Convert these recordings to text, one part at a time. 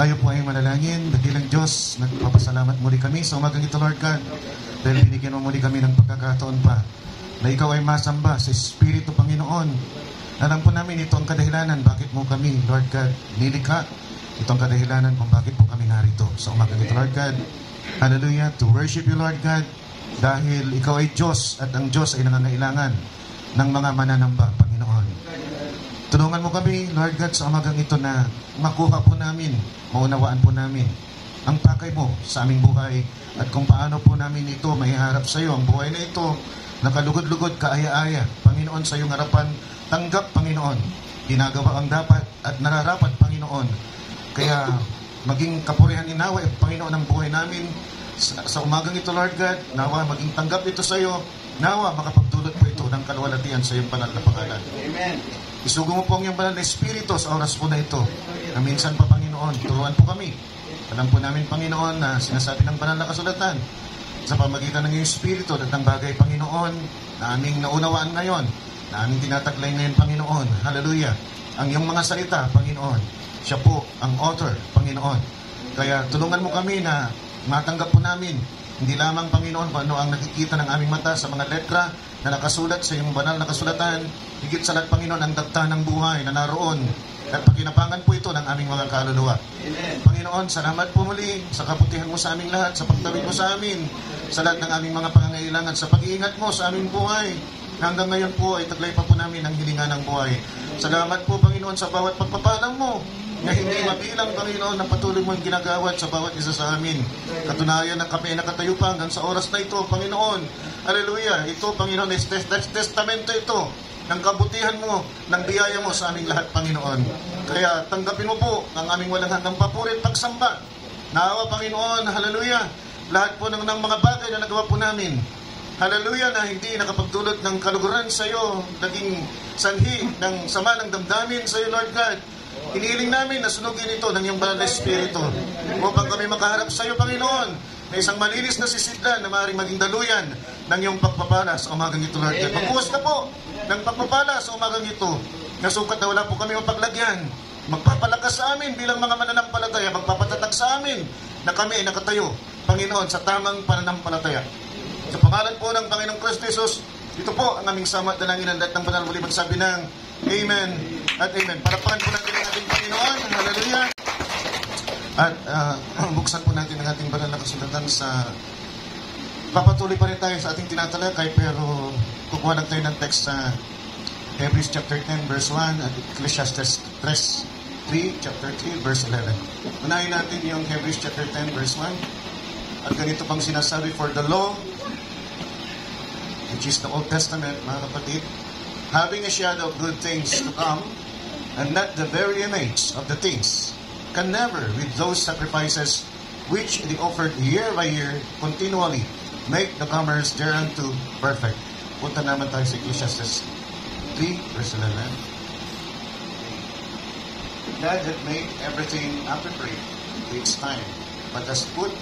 Tayo po ay manalangin. Dakilang Diyos, nagpapasalamat muli kami sa umagang ito, Lord God, dahil binigyan mo muli kami ng pagkakataon pa na Ikaw ay masamba sa Espiritu, Panginoon. Alam po namin ito ang kadahilanan bakit mo kami, Lord God, nilikha. Ito ang kadahilanan kung bakit po kami narito sa umagang ito, Lord God. Hallelujah, to worship you, Lord God, dahil Ikaw ay Diyos at ang Diyos ay nangangailangan ng mga mananamba, Panginoon. Tulungan mo kami, Lord God, sa umagang ito na makuha po namin, maunawaan po namin ang pakay mo sa aming buhay at kung paano po namin ito maiharap sa iyo. Ang buhay na ito, nakalugod-lugod, kaaya-aya, Panginoon, sa iyong harapan, tanggap, Panginoon. Ginagawa ang dapat at nararapat, Panginoon. Kaya maging kapurihan inawa, Panginoon, ang buhay namin sa umagang ito, Lord God. Nawa maging tanggap ito sa iyo. Nawa makapagdulot po ito ng kaluwalhatian sa iyong banal na pangalan. Amen. Isugo mo po ang iyong banal na Espiritu sa oras po na ito. Na minsan pa, Panginoon, turuan po kami. Alam po namin, Panginoon, na sinasabi ng banal na kasulatan sa pamagitan ng iyong Espiritu at ang bagay, Panginoon, na aming naunawaan ngayon, na aming tinataglay ngayon, Panginoon. Hallelujah. Ang iyong mga salita, Panginoon, siya po ang author, Panginoon. Kaya tulungan mo kami na matanggap po namin, hindi lamang, Panginoon, kung ano ang nakikita ng aming mata sa mga letra na nakasulat sa iyong banal na kasulatan, higit sa lahat, Panginoon, ang dagta ng buhay na naroon at pagkinapangan po ito ng aming mga kaluluwa. Amen. Panginoon, salamat po muli sa kaputihan mo sa aming lahat, sa pagtawid mo sa amin, sa lahat ng aming mga pangangailangan, sa pag-iingat mo sa aming buhay. Hanggang ngayon po ay taglay pa po namin ang hilingan ng buhay. Salamat po, Panginoon, sa bawat pagpapalang mo na hindi mabilang, Panginoon, ng patuloy mo yung ginagawad sa bawat isa sa amin. Katunayan na kami nakatayo pa hanggang sa oras na ito, Panginoon. Hallelujah. Ito, Panginoon, is testamento ito ng kabutihan mo, ng biyaya mo sa aming lahat, Panginoon. Kaya tanggapin mo po ang aming walang hanggang papuri at pagsamba. Naawa, Panginoon, hallelujah, lahat po ng mga bagay na nagawa po namin. Hallelujah, na hindi nakapagdulot ng kaluguran sa iyo, naging sanhi ng sama ng damdamin sa iyo, Lord God. Hinihiling namin na sunugin ito ng iyong banal na Espiritu upang kami makaharap sa iyo, Panginoon, na isang malinis na sisidlan na maaaring maging daluyan ng iyong pagpapala sa umagang ito, Lord God. Magbuhos na po ng pagpapala sa umagang ito, na sukat na wala po kami mapaglagyan. Magpapalakas sa amin bilang mga mananampalataya, magpapatatag sa amin na kami ay nakatayo, Panginoon, sa tamang pananampalataya. Sa pangalan po ng Panginoong Kristo Jesus, ito po ang aming sama at dalangin ng lahat ng banal. Muli magsabi ng Amen at Amen. Parapakan po natin ang ating Panginoon. Hallelujah. At buksan po natin ang ating banal na kasulatan sa... Papatuloy pa rin tayo sa ating tinatalakay, pero kukuha lang tayo ng text sa Hebrews chapter 10 verse 1 at Ecclesiastes 3 chapter 3 verse 11. Unahin natin yung Hebrews chapter 10 verse 1. At ganito pang sinasabi, for the law, which is the Old Testament, mga kapatid, having a shadow of good things to come, and not the very image of the things, can never, with those sacrifices which they offered year by year, continually, make the comers thereunto perfect. Punta naman tayo sa Ecclesiastes 3, verse 11. God had made everything appropriate to its time, but has put,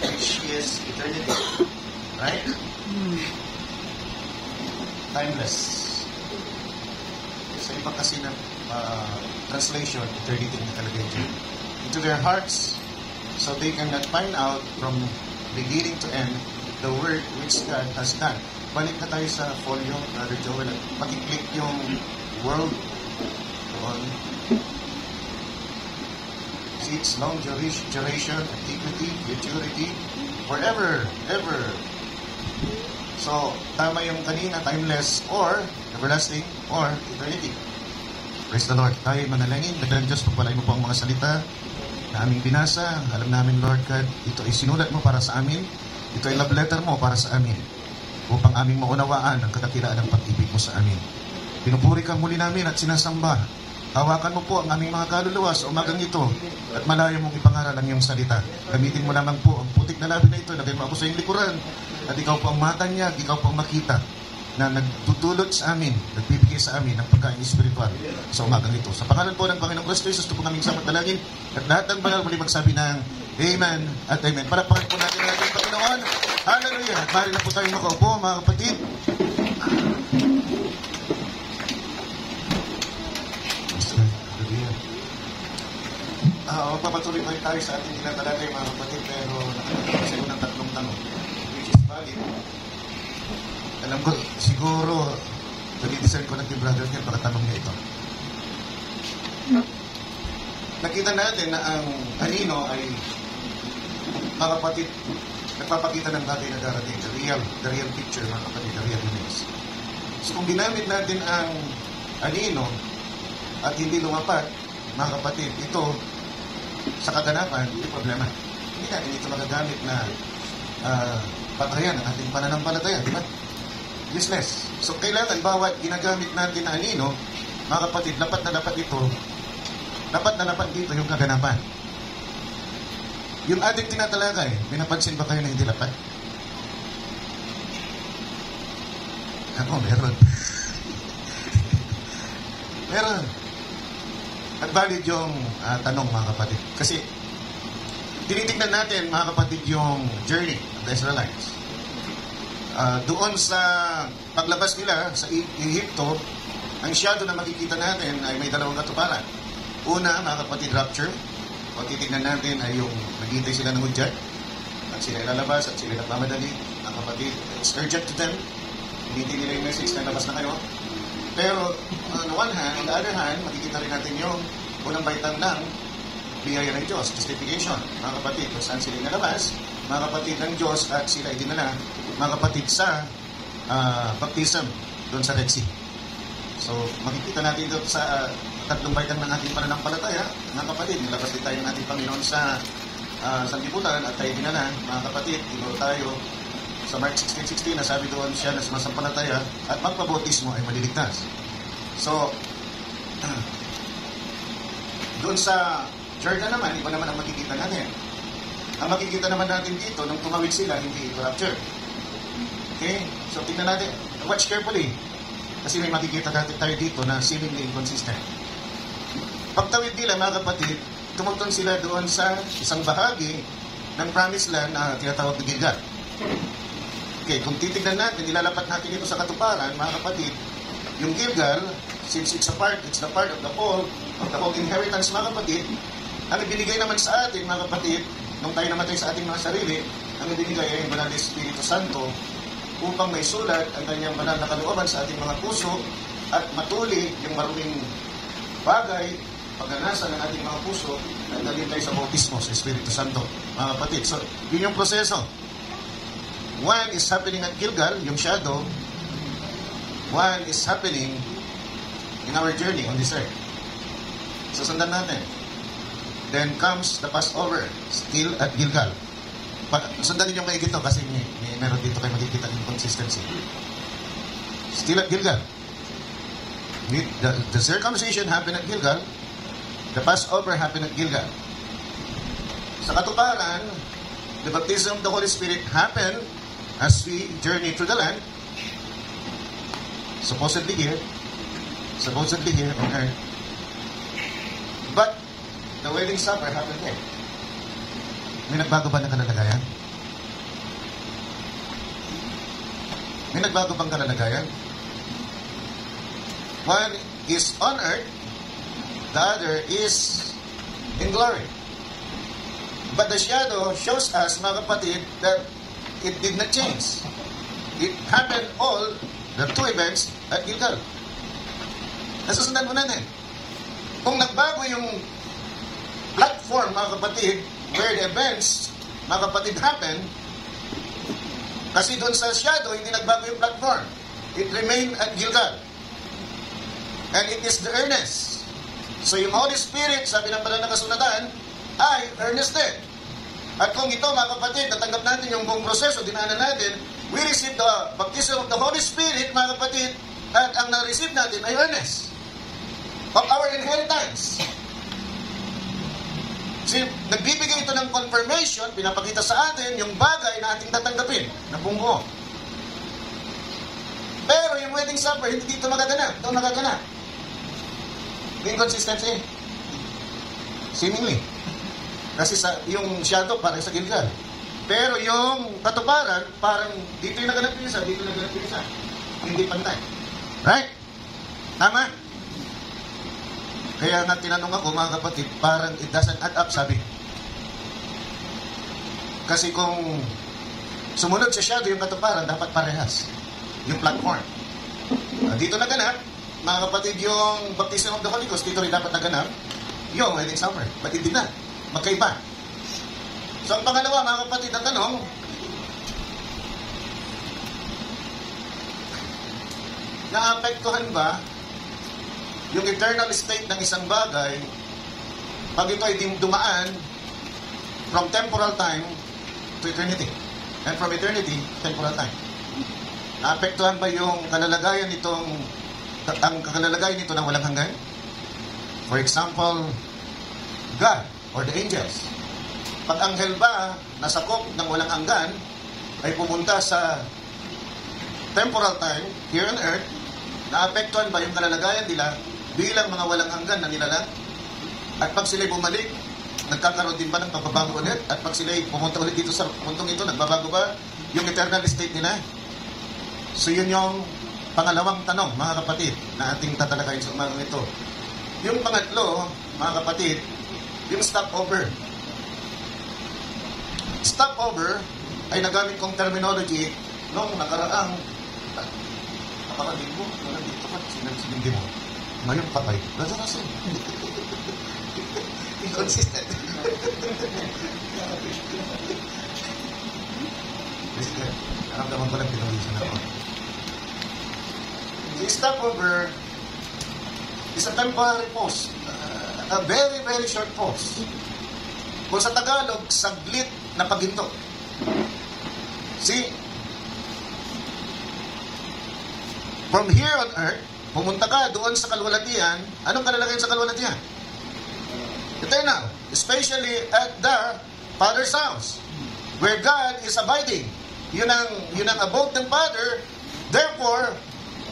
which is eternity, right? Timeless. Sa iba kasi na translation, eternity na talaga yun. Into their hearts, so they cannot find out from beginning to end the work which God has done. Balik na tayo sa folio, Brother Joel, at pag-click yung world on its long duration, antiquity, futurity, forever, ever. So, tama yung kanina, timeless, or everlasting, or eternity. Praise the Lord. Tayo manalangin. Dagang Diyos, pagpalain mo po ang mga salita na aming binasa. Alam namin, Lord God, ito ay sinulat mo para sa amin. Ito ay love letter mo para sa amin. Upang aming maunawaan ang kadakilaan ng pag-ibig mo sa amin. Pinupuri ka muli namin at sinasamba. Hawakan mo po ang aming mga kaluluwa sa umagang ito at malayo mong ipangaral ang iyong salita. Gamitin mo lamang po ang putik na labi na ito. Lagay mo ako sa iyong likuran at ikaw po ang matanya at ikaw po ang makita na nagtutulot sa amin, nagbibigay sa amin ng pagkain espiritual sa umagang ito. Sa pangalan po ng Panginoong Kristo Jesus, ito po kaming samat dalangin at lahat ng banal muli magsabi ng Amen at Amen. Palapakan po natin ang ating Panginoon. Hallelujah. At maaari na po tayong makaupo, mga kapatid. Magpapatuloy pa tayo sa ating tinatalakay, mga kapatid, pero nakakita sa unang tatlong tanong, which is valid. Alam ko, siguro, nag-design ko na kay Brother Ken para tanong niya ito. Nakita natin na ang anino ay, mga kapatid, nagpapakita ng dati na darating, the real picture, mga kapatid, the real image. So kung ginamit natin ang anino at hindi lumapat, mga kapatid, ito, sa kaganapan, hindi problema. Hindi natin ito magagamit na patayan ang ating pananampalataya, di ba? Useless. So, kailangan bawat ginagamit natin na anino, mga kapatid, dapat na dapat ito, dapat na dapat dito yung kaganapan. Yung ating tinatalakay, pinapansin ba kayo na hindi dapat? Ako, meron. Meron. At valid yung tanong, mga kapatid. Kasi, tinitignan natin, mga kapatid, yung journey of the Israelites. Doon sa paglabas nila sa Egypto, ang shadow na makikita natin ay may dalawang katuparan. Una, mga kapatid, rapture. Kung titignan natin ay yung naghihintay sila ng hudyat at sila ilalabas at sila nagmamadali. Mga kapatid, it's urgent to them. Hindi nila yung message na labas na kayo. Pero, on the other hand, makikita rin natin yung unang baitan ng biyaya ng Diyos, justification. Mga kapatid, kung saan sila inalabas, mga kapatid ng Diyos at sila idinala, mga kapatid sa baptism doon sa Red Sea. So, makikita natin doon sa tatlong baitan ng ating pananampalataya, mga kapatid, nilabas din tayo ng ating Panginoon sa sanlibutan at tayo dinala, mga kapatid, tinuro tayo sa Mark 16:16, nasabi doon siya na sumasampalataya at magpabautismo ay maliligtas. So, doon sa Jordan naman, iba naman ang makikita natin. Ang makikita naman natin dito, nung tumawid sila, hindi ito rapture. Okay? So, tingnan natin. Watch carefully. Kasi may makikita natin tayo dito na seemingly inconsistent. Pagtawid nila, mga kapatid, tumutong sila doon sa isang bahagi ng promised land na tinatawag na Gilgal. Okay, kung titignan natin, ilalapat natin ito sa katuparan, mga kapatid, yung Gilgal, since it's the part of the whole inheritance, mga kapatid, ang ibinigay naman sa atin, mga kapatid, nung tayo namatay sa ating mga sarili, ang ibinigay ay ang Banal na Espiritu Santo upang may sulat ang kanyang banal na kalooban sa ating mga puso at matuli yung maruming bagay, pagganasan ng ating mga puso at dalhin tayo sa bautismo sa Espiritu Santo, mga kapatid. So, yun yung proseso. One is happening at Gilgal, yung shadow. One is happening in our journey on this earth. Susundan natin. Then comes the Passover, still at Gilgal. Sundan ninyo maigit ito kasi meron dito kayo makikita inconsistency. Still at Gilgal. The circumcision happened at Gilgal. The Passover happened at Gilgal. Sa katuparan, the baptism of the Holy Spirit happened as we journey through the land. Supposedly here on earth. But the wedding supper happened there. May nagbago ba ng kalalagayan? May nagbago bang kalalagayan? One is on earth, the other is in glory. But the shadow shows us, mga kapatid, that it did not change. It happened all, the two events, at Gilgal. Nasusundan mo natin. Kung nagbago yung platform, mga kapatid, where the events, mga kapatid, happen, kasi doon sa shadow, hindi nagbago yung platform. It remained at Gilgal. And it is the earnest. So yung Holy Spirit, sabi ng banal na kasulatan, ay earnested. At kung ito, mga kapatid, natanggap natin yung buong proseso, dinaanan natin, we receive the baptism of the Holy Spirit, mga kapatid, at ang na-receive natin ay earnest of our inheritance. Kasi nagbibigay ito ng confirmation, pinapakita sa atin yung bagay na ating tatanggapin na buong. Pero yung wedding supper, hindi dito magaganap. Ito magaganap. Inconsistency. Seemingly. Kasi yung shadow parang sa Gilgal. Pero yung katuparan, parang dito yung naganap yung isa, dito yung naganap yung isa. Hindi pantay. Right? Tama? Kaya nga tinanong ako, mga kapatid, parang it doesn't add up, sabi. Kasi kung sumunod sa shadow yung katuparan, dapat parehas. Yung platform. Dito naganap, mga kapatid, yung baptism of the Holy Ghost, dito rin dapat naganap, yung wedding supper. But hindi na. Magkaiba. So ang pangalawa, mga kapatid, ang tanong, naapektuhan ba yung eternal state ng isang bagay pag ito ay dumaan from temporal time to eternity? And from eternity, temporal time. Naapektuhan ba yung kalalagayan nitong ang kalalagayan nito ng walang hanggan? For example, God or the angels. Pag anghel ba nasakop ng walang hanggan ay pumunta sa temporal time here on earth, naapektuhan ba yung kalalagayan nila bilang mga walang hanggan na nilalang? At pag sila'y bumalik, nagkakaroon din ba ng pagbabago ulit? At pag sila'y pumunta ulit dito sa puntong ito, nagbabago ba yung eternal state nila? So yun yung pangalawang tanong, mga kapatid, na ating tatalakayin sa umagang ito. Yung pangatlo, mga kapatid, yung stopover. Stopover ay nagamit kong terminology nung nakaraang kapatid mo, dito pa, sinindi mo. Ngayon patay. Nasa. Inconsistent. Naramdaman ko lang pinalisan ako. The stopover is a temporary pause. A very, very short pause. Kung sa Tagalog, saglit na paghinto. See? From here on earth, pumunta ka doon sa kalwalatian. Anong kalalagayan sa kalwalatian? Eternal. Especially at the Father's house, where God is abiding. Yun ang abode ng Father. Therefore,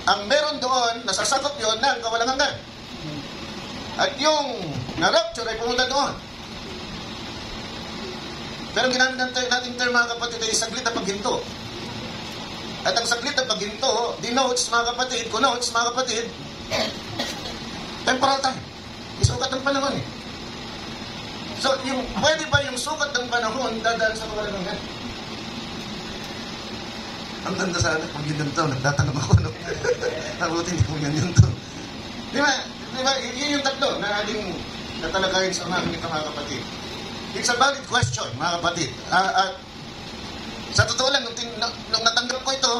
ang meron doon, nasasakop yun ng kawalang hanggan. At yung na-rapture ay pumunta doon. Pero ginamit natin term, mga kapatid, ay saglit na paghinto. At ang saglit na paghinto, denotes, mga kapatid, connotes, mga kapatid, temporal time. Isukat ng panahon eh. So, pwede ba yung sukat ng panahon dadaan sa kawalan? Ang ganda sana, kung yun to, nagtatanong ako, no? Nabuti hindi kung yan to. Di ba, yun yung tatlo na ating natalagayin sa umagang ito, mga kapatid. It's a valid question, mga kapatid. At sa totoo lang, nung natanggap ko ito,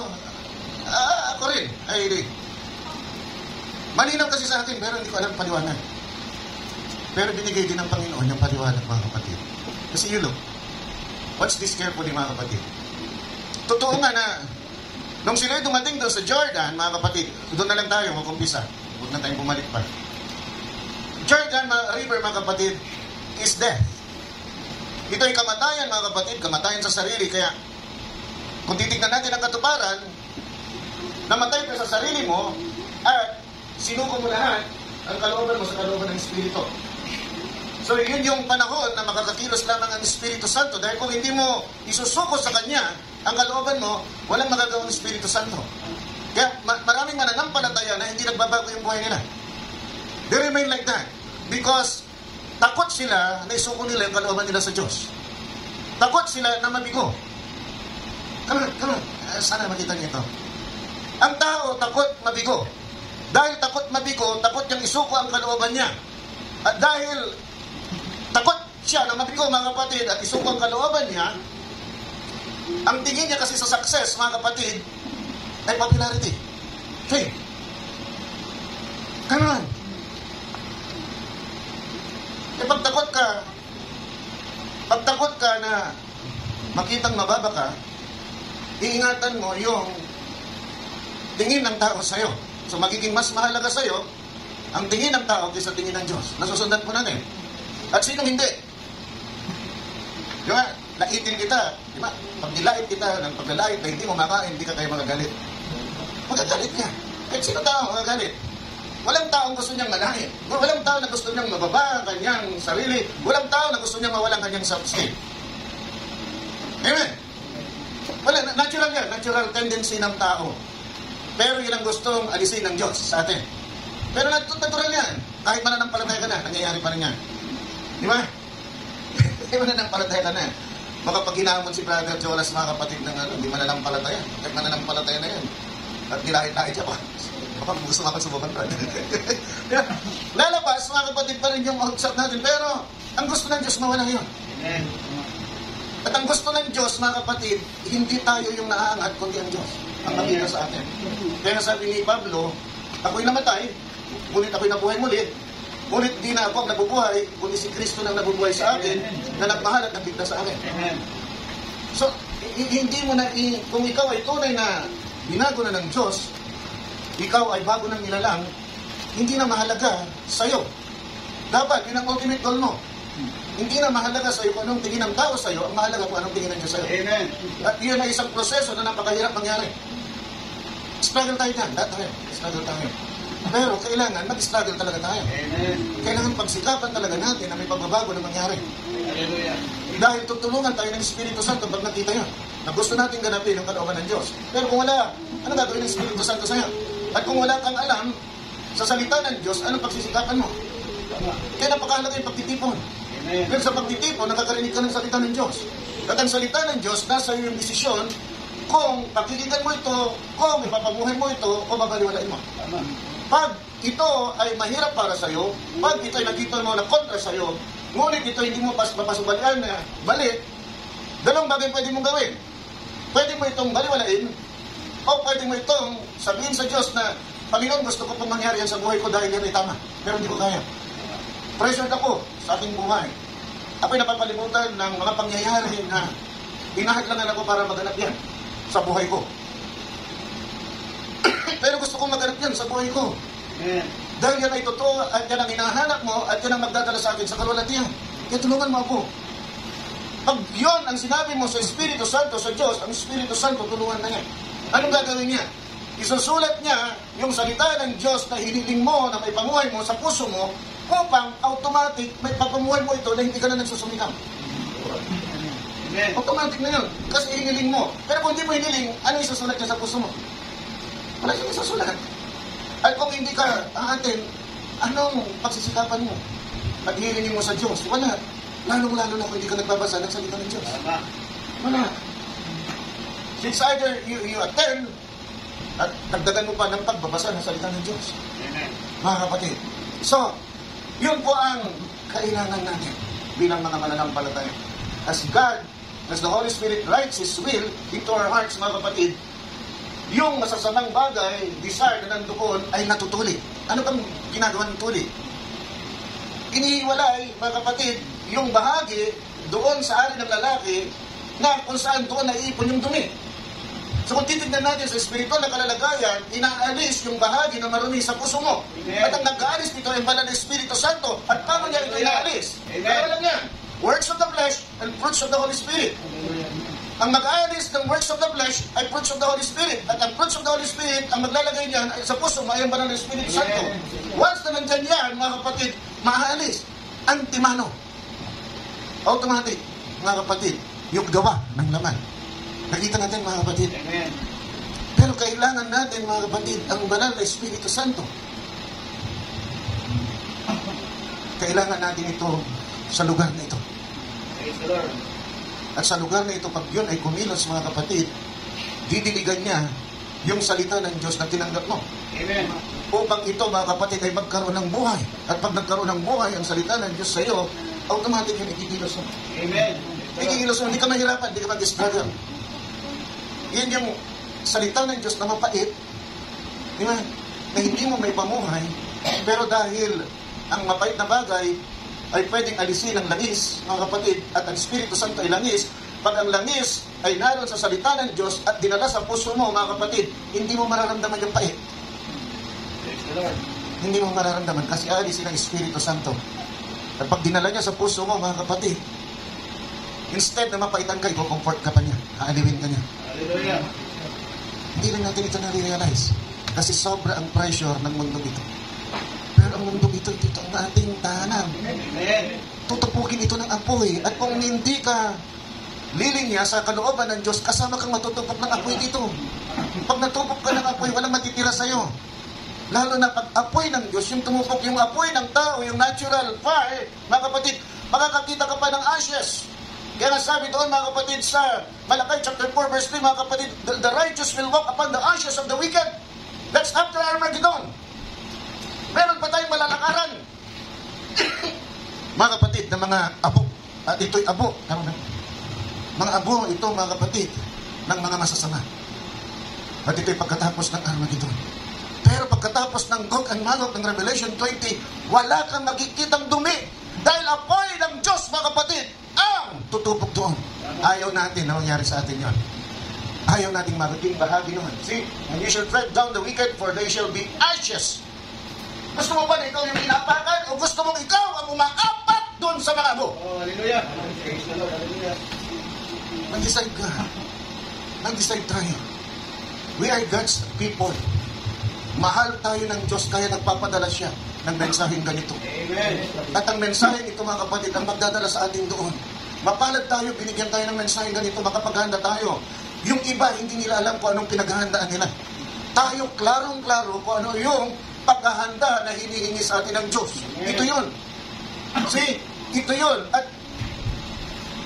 ako rin, malinaw kasi sa akin, pero hindi ko alam paliwanag. Pero binigay din ng Panginoon yung paliwanag, mga kapatid. Kasi you look, watch this carefully, mga kapatid. Totoo nga na, nung sila dumating doon sa Jordan, mga kapatid, doon na lang tayo mag-umpisa. Huwag na tayong bumalik pa. Jordan River, mga kapatid, is death. Ito ay kamatayan, mga kapatid, kamatayan sa sarili. Kaya, kung titignan natin ang katuparan, namatay ka sa sarili mo, at sinuko mo lahat ang kalooban mo sa kalooban ng Espiritu. So, yun yung panahon na makakakilos lamang ang Espiritu Santo. Dahil kung hindi mo isusuko sa Kanya, ang kalooban mo, walang magagawang Espiritu Santo. Kaya maraming mananampalataya na hindi nagbabago yung buhay nila. They remain like that. Because takot sila na isuko nila yung kalooban nila sa Diyos. Takot sila na mabigo. Come on. Sana makita niyo ito. Ang tao takot mabigo. Dahil takot mabigo, takot niyang isuko ang kalooban niya. At dahil takot siya na mabigo, mga kapatid, at isuko ang kalooban niya, ang tingin niya kasi sa success, mga kapatid, ay popularity. Okay. Kanan. E pagtakot ka na makitang mababa ka, iingatan mo yung tingin ng tao sa'yo. So magiging mas mahalaga sa'yo ang tingin ng tao kaysa tingin ng Diyos. Nasusundan po natin. At sinong hindi? Yung laitin kita, di ba? Pag nilait kita ng paglalait na hindi mo makain, hindi ka kayo magagalit. Magagalit ka. Kahit sino tao magagalit? Walang taong gusto niyang malait. Walang tao na gusto niyang mababa ang kanyang sarili. Walang tao na gusto niyang mawalang kanyang self-esteem. Amen? Wala, natural yan. Natural tendency ng tao. Pero yun ang gustong alisin ng Diyos sa atin. Pero natural yan. Kahit mananampalataya ka na, nangyayari pa rin yan. Di ba? Kahit mananampalataya ka na. Baka pag hinamon si Brother Jonas, mga kapatid ng hindi mananampalataya. Kahit mananampalataya na yan. At nilahit-lahit siya pa. Baka gusto nga subukan, brother. Lalabas, mga kapatid pa rin yung outside natin. Pero, ang gusto ng Diyos, mawala yun. Amen. At ang gusto ng Diyos, mga kapatid, hindi tayo yung naaangat, kundi ang Diyos. Ang nakita sa atin. Kaya sabi ni Pablo, ako'y namatay, ngunit ako'y nabuhay muli, ngunit di na ako ang nabubuhay, kundi si Kristo nang nabubuhay sa akin, na nagmahal at nagbigla sa akin. So, hindi mo na, kung ikaw ay tunay na binago na ng Diyos, ikaw ay bago ng nilalang, hindi na mahalaga sa'yo. Dapat, yun ang ultimate goal mo. Hindi na mahalaga sa'yo kung anong tingin ng tao sa'yo, ang mahalaga kung anong tingin ng Diyos sa'yo. Amen. At yun ay isang proseso na napakahirap mangyari. Struggle tayo dyan. Struggle tayo. Pero kailangan mag-struggle talaga tayo. Amen. Kailangan pagsikapan talaga natin na may pagbabago na mangyari. Hallelujah. Dahil tutulungan tayo ng Espiritu Santo pag nakita yun, na gusto natin ganapin ang kalooban ng Diyos. Pero kung wala, ano gagawin ng Espiritu Santo sa'yo? At kung wala kang alam sa salita ng Diyos, anong pagsisikapan mo? Kaya napakahalaga yung pagtitipon. Amen. Pero sa pagtitipon, nakakarinig ka ng salita ng Diyos. At ang salita ng Diyos, nasa iyo yung desisyon kung pakikinggan mo ito, kung ipapabuhay mo ito, o babaliwalain mo. Pag ito ay mahirap para sa iyo, pag ito ay nakita mo na kontra sa iyo, ngunit ito hindi mo mapasubalian na balik, dalawang bagay pwede mong gawin. Pwede mo itong baliwalain, o pwede mo itong sabihin sa Diyos na, Panginoon, gusto ko pong mangyari yan sa buhay ko dahil yan ay tama, pero hindi ko kaya. Pressured ako sa aking buhay. Ako'y napapalimutan ng mga pangyayari na hinahadlangan ako para maganap yan sa buhay ko. Pero gusto kong maganap yan sa buhay ko. Yeah. Dahil yan ay totoo at yan ang hinahanap mo at yan ang magdadala sa akin sa kalwalatian. Kaya tulungan mo ako. Pag yun ang sinabi mo sa Espiritu Santo, sa Diyos, ang Espiritu Santo tulungan na niya. Anong gagawin niya? Isusulat niya yung salita ng Diyos na hiniling mo, na may pamuhay mo sa puso mo, upang automatic may papamuhay mo ito na hindi ka na nagsusumikap. Automatic na yun. Kasi hiniling mo. Pero kung hindi mo hiniling, ano isusulat niya sa puso mo? Wala siyang isusulat. At kung hindi ka aatin, anong pagsisikapan mo? At hiniling mo sa Diyos? Wala. Lalong-lalo na kung hindi ka nagbabasa ng salita ng Diyos. Wala. It's either you attend at dagdagan mo pa ng pagbabasa ng salita ng Diyos. Amen. Mga kapatid. So, yun po ang kailangan natin bilang mga mananampalataya. As God, as the Holy Spirit writes His will into our hearts, mga kapatid, yung masasamang bagay, desire na nandoon ay natutuli. Ano bang ginagawa ng tuli? Inihiwalay, mga kapatid, yung bahagi doon sa ari ng lalaki na kung saan doon naiipon yung dumi. So kung titignan natin sa spiritual na kalalagayan, inaalis yung bahagi na marumi sa puso mo. Amen. At ang nag-aalis dito ay banal na Espiritu Santo. At paano niya ito inaalis? Amen. Pero alam niya, works of the flesh and fruits of the Holy Spirit. Ang mag-aalis ng works of the flesh ay fruits of the Holy Spirit. At ang fruits of the Holy Spirit, ang maglalagay niyan ay sa puso mo ay ang banal na Espiritu Santo. Once na nandyan yan, mga kapatid, maaalis. Antimano. Automatic, mga kapatid, yung gawa ng laman. Nakita natin, mga kapatid. Amen. Pero kailangan natin, mga kapatid, ang banal na Espiritu Santo. Kailangan natin ito sa lugar na ito. Praise the Lord. At sa lugar na ito, pag yun ay kumilos, mga kapatid, didiligan niya yung salita ng Diyos na tinanggap mo. Amen. Upang ito, mga kapatid, ay magkaroon ng buhay. At pag nagkaroon ng buhay ang salita ng Diyos sa iyo, automatic yun ikikilos mo. Amen. Ikikilos mo, hindi ka mahirapan, hindi ka mag-struggle. Yan yung salita ng Diyos na mapait, di ba? Na hindi mo may pamuhay, pero dahil ang mapait na bagay ay pwedeng alisin ang langis, mga kapatid, at ang Espiritu Santo ay langis. Pag ang langis ay naroon sa salita ng Diyos at dinala sa puso mo, mga kapatid, hindi mo mararamdaman yung pait. Praise the Lord. Hindi mo mararamdaman kasi alisin ang Espiritu Santo. At pag dinala niya sa puso mo, mga kapatid, instead na mapaitan ka, i-comfort ka pa niya, aaliwin ka niya. Hallelujah. Hindi lang natin ito na-realize kasi sobra ang pressure ng mundo ito. Pero ang mundo ito ang ating tahanan. Amen. Tutupukin ito ng apoy. At kung hindi ka lilinya sa kalooban ng Diyos, kasama kang matutupok ng apoy dito. Pag natupok ka ng apoy, walang matitira sa'yo. Lalo na pag apoy ng Diyos, yung tumupok yung apoy ng tao, yung natural fire, mga kapatid, makakakita ka pa ng ashes. Kaya nga sabi doon, mga kapatid, sa Malakay chapter 4 verse 3, mga kapatid, the righteous will walk upon the ashes of the wicked. That's after Armageddon. Meron pa tayong malalakaran. Mga kapatid, na mga abo. At ito'y abo. Tama na. Mga abo, ito mga kapatid, ng mga masasama. At ito'y pagkatapos ng Armageddon. Pero pagkatapos ng Gog and Magog ng Revelation 20, wala kang makikitang dumi. Dahil apoy ng Diyos, mga kapatid, ang tutupok doon. Ayaw natin na mangyari sa atin yon. Ayaw nating magiging bahagi noon. See, and you shall tread down the wicked, for they shall be ashes. Gusto mo ba na ikaw yung inapakan o gusto mong ikaw ang umaapat doon sa mga abo? Oh, hallelujah. Praise the Lord. Hallelujah. Mag-decide ka. Mag-decide tayo. We are God's people. Mahal tayo ng Diyos kaya nagpapadala siya ng mensaheng ganito. Amen. At ang mensaheng ito, mga kapatid, ang magdadala sa atin doon. Mapalad tayo, binigyan tayo ng mensaheng ganito, makapaghanda tayo. Yung iba, hindi nila alam kung anong pinaghahandaan nila. Tayo, klarong-klaro kung ano yung paghahanda na hinihingi sa atin ng Diyos. Ito yun. See, ito yun. At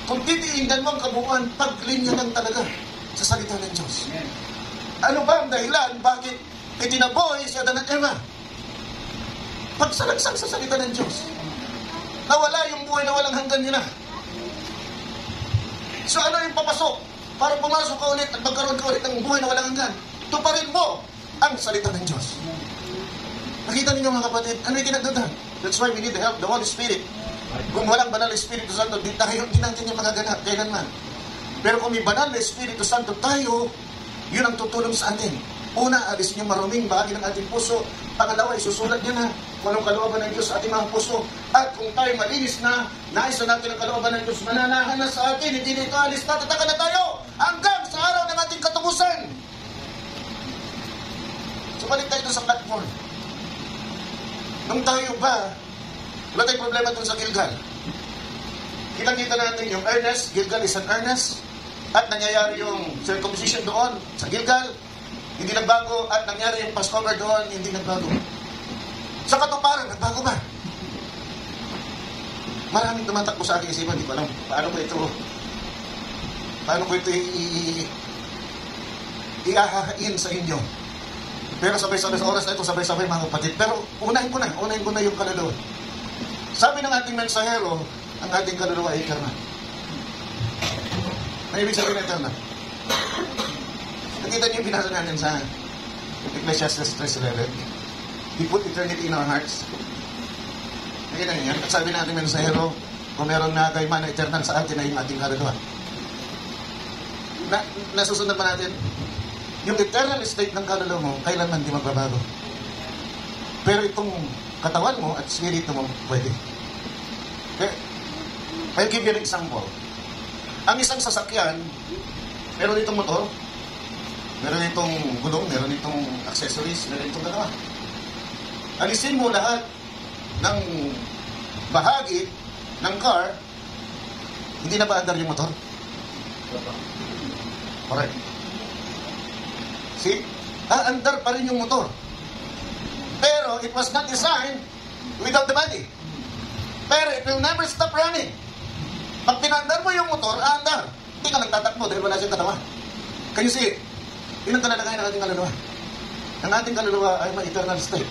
kung titiingnan mo ang kabuuan, paglinya lang talaga sa salita ng Diyos. Ano ba ang dahilan? Bakit itinaboy si Adan at Eva? Pagsalagsang sa salita ng Diyos. Nawala yung buhay na walang hanggan nila. So ano yung papasok? Para pumasok ka ulit at magkaroon ka ulit ng buhay na walang hanggan. Tuparin mo ang salita ng Diyos. Nakita ninyo mga kapatid, ano yung kinagdadaan? That's why we need the help, the Holy Spirit. Kung walang banal na Espiritu Santo, di natin yung magaganap kailanman. Pero kung may banal na Espiritu Santo tayo, yun ang tutulong sa atin. Una, alisin yung maruming bahagi ng ating puso. Pangalawa, isusulat niya na kung anong kalooban ng Diyos sa ating mga puso. At kung tayo malinis na, nais na natin ang kalooban ng Diyos, mananahan na sa atin, hindi na ito alis, tatatakan na tayo hanggang sa araw ng ating katubusan. So, balik tayo sa platform. Nung tayo ba, wala tayong problema dun sa Gilgal. Kitang-kita natin yung earnest, Gilgal is an earnest, at nangyayari yung circumcision doon sa Gilgal, hindi nagbago, at nangyari yung Passover doon, hindi nagbago. Sa katuparan, nagbago ba? Maraming tumatakbo sa aking isipan, hindi ko alam paano ko ito iahahain sa inyo. Pero sabay-sabay sa oras na ito, sabay-sabay mga kapatid. Pero unahin ko na yung kaluluwa. Sabi ng ating mensahero, ang ating kaluluwa ay eternal. May ibig sabihin eternal. Nakita niyo yung binasa natin sa Ecclesiastes 3:11. We put eternity in our hearts. Nakita niyo yan? At sabi natin mensahero, kung meron nagay man na eternal sa atin ay yung ating kaluluwa. Nasusunod pa natin, yung eternal state ng kaluluwa mo, kailanman di magbabago. Pero itong katawan mo at spirito mo, pwede. Okay? I'll give you an example. Ang isang sasakyan, meron itong motor, meron itong gulong, meron itong accessories, meron itong dalawa. Alisin mo lahat ng bahagi ng car, hindi na ba andar yung motor? Correct. See? Andar pa rin yung motor. Pero it was not designed without the body. Pero it will never stop running. Pag pinandar mo yung motor, aandar. Hindi ka nagtatakbo dahil wala siyang katawan. Can you see it? Yun ang talalagay ng ating kaluluwa. Ang ating kaluluwa ay may eternal state.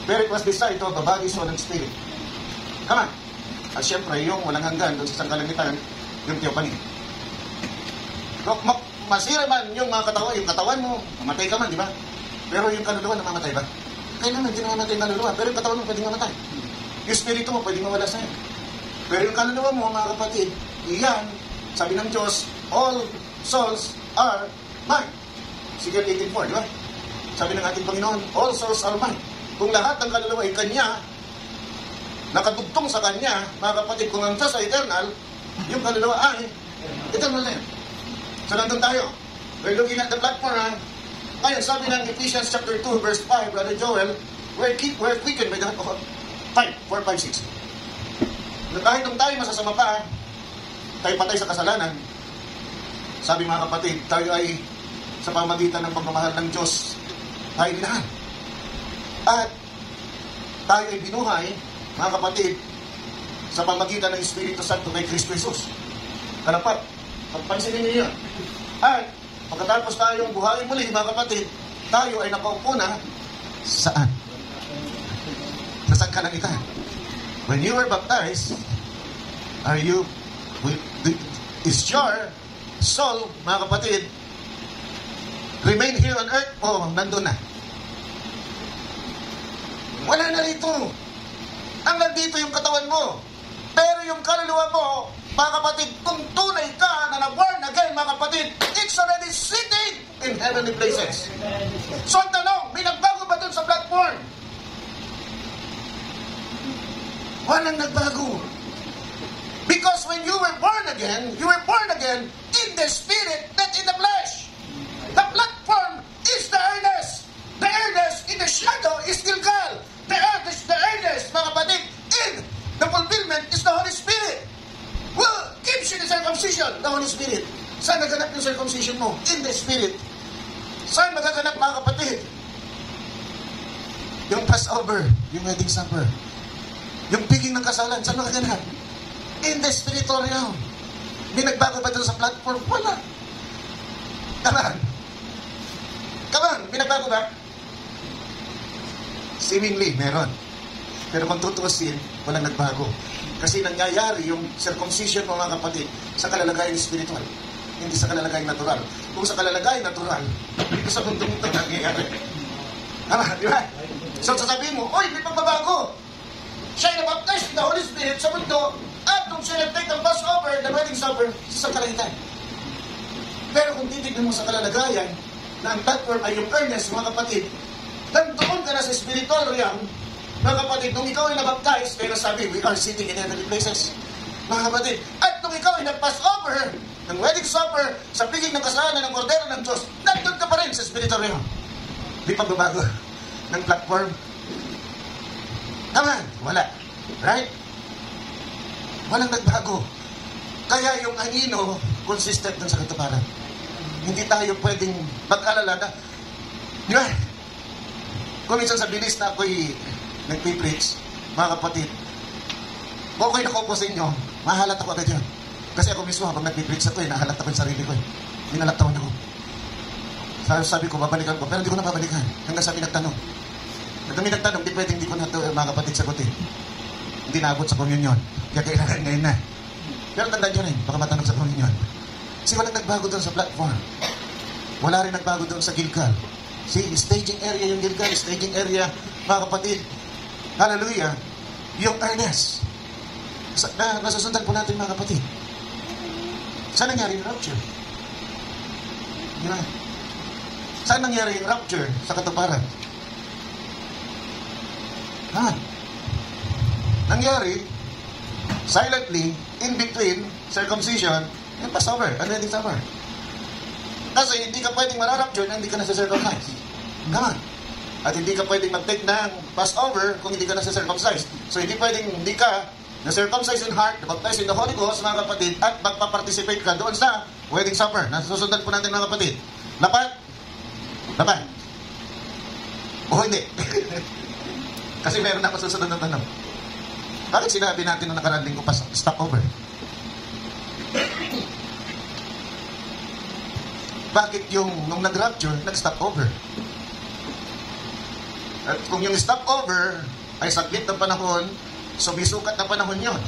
Pero it was designed to have a body, soul, and spirit. Come on. At syempre, yung walang hanggan doon sa isang kalangitan, yung theophany. Masira man yung mga katawan, yung katawan mo, mamatay ka man, di ba? Pero yung kaluluwa, namamatay ba? Kailangan, hindi namamatay yung kaluluwa. Pero yung katawan mo, pwedeng mamatay. Yung spirito mo, pwedeng mawala sa'yo. Pero yung kaluluwa mo, mga kapatid, iyan, sabi ng Diyos, all souls are mine. Ezekiel 18:4, di ba? Sabi ng ating Panginoon, all souls are mine. Kung lahat ng kaluluwa ay Kanya, nakadugtong sa Kanya, mga kapatid, kung ang Diyos ay eternal, yung kaluluwa ay eternal na yan. So, nandun tayo. We're looking at the platform. Ngayon, sabi ng Ephesians chapter 2, verse 5, Brother Joel, we're quickened by the 5, 4, 5, 6. Na kahit nung tayo masasama pa, tayo patay sa kasalanan, sabi mga kapatid, tayo ay sa pamagitan ng pagmamahal ng Diyos, tayo binahan. At tayo ay binuhay, mga kapatid, sa pamagitan ng Espiritu Santo kay Kristo Jesus. Kanapat, pagpansinin niyo yun. At pagkatapos tayong buhayin muli, mga kapatid, tayo ay nakaupo na saan? Sa sangkalangitan. When you were baptized, is your soul, mga kapatid, remain here on earth o nandun na? Wala na rito. Ang nandito yung katawan mo. Pero yung kaluluwa mo, mga kapatid, kung tunay ka na na-born again, mga kapatid, it's already sitting in heavenly places. So ang tanong, may nagbago ba dun sa platform? Walang nagbago. Because when you were born again in the spirit, not in the flesh. The platform is the earnest. The earnest in the shadow is Gilgal. The earnest, mga kapatid, in the fulfillment is the Holy Spirit. Who gives you the circumcision? The Holy Spirit. Saan naganap yung circumcision mo? In the Spirit. Saan magaganap, mga kapatid? Yung Passover, yung wedding supper, yung piging ng kasalan, saan magaganap? In the spiritual realm. May nagbago ba doon sa platform? Wala. Come on, may nagbago ba? Seemingly, meron. Pero kung tutuusin, walang nagbago. Kasi nangyayari yung circumcision mo, mga kapatid, sa kalalagayan spiritual. Hindi sa kalalagayan natural. Kung sa kalalagayan natural, dito sa mundong ito nangyayari. Di ba? So sasabihin mo, oy, may pagbabago. Siya ay nabaptize in the Holy Spirit sa mundo at nung siya nag-take ng Passover, the wedding supper, sa kalangitan. Pero kung titignan mo sa kalalagayan na ang platform ay yung earnest, mga kapatid, nandoon ka na sa spiritual realm, mga kapatid, nung ikaw ay nabaptize, kaya sabi, we are sitting in heavenly places. Mga kapatid, at nung ikaw ay nag-Passover, ng wedding supper, sa piging ng kasalanan ng kordero ng Diyos, nandun ka pa rin sa spiritual realm. Di pagbabago ng platform. Naman, wala. Right? Walang nagbago. Kaya yung anino, consistent dun sa katuparan. Hindi tayo pwedeng mag-alala na, di ba? Kung minsan sa bilis na ako'y nagpipreach, mga kapatid, Okay na ko po sa inyo, mahalat ako agad yan. Kasi ako mismo, habang nag-preach ako, nahalat ako yung sarili ko. Ninalaktawan ako. Sabi ko, babalikan ko, pero hindi ko na babalikan. Hanggang sabi nagtanong. Kami nagtanong, di pwede, hindi ko na ito, mga kapatid, sagutin. Hindi naabot sa communion. Kaya kailangan ngayon na. Pero tandaan nyo rin, baka matanong sa communion. Kasi walang nagbago doon sa platform. Wala rin nagbago doon sa Gilgal. See, staging area yung Gilgal, staging area, mga kapatid. Hallelujah. Yung earnest. Nasusundan po natin, mga kapatid. Saan nangyari yung rapture? Di ba? Saan nangyari yung rapture sa katuparan? Nangyari silently in between circumcision and Passover, unending summer. Kasi hindi ka pwedeng mararapture na hindi ka nasa-circumcise. Come on. At hindi ka pwedeng mag-take ng Passover kung hindi ka nasa-circumcise. So hindi pwedeng hindi ka na-circumcise in heart, na-baptize in the Holy Ghost, mga kapatid, at magpa-participate ka doon sa wedding supper. Nasusundan po natin, mga kapatid. Lapat? Lapat? O hindi? Kasi meron na masusunod na tanong. Bakit sinabi natin nung nakaraan linggo pa stopover? Bakit yung nung nag-rapture, nag-stopover? At kung yung stopover ay saglit ng panahon, so bisukat ng panahon yun.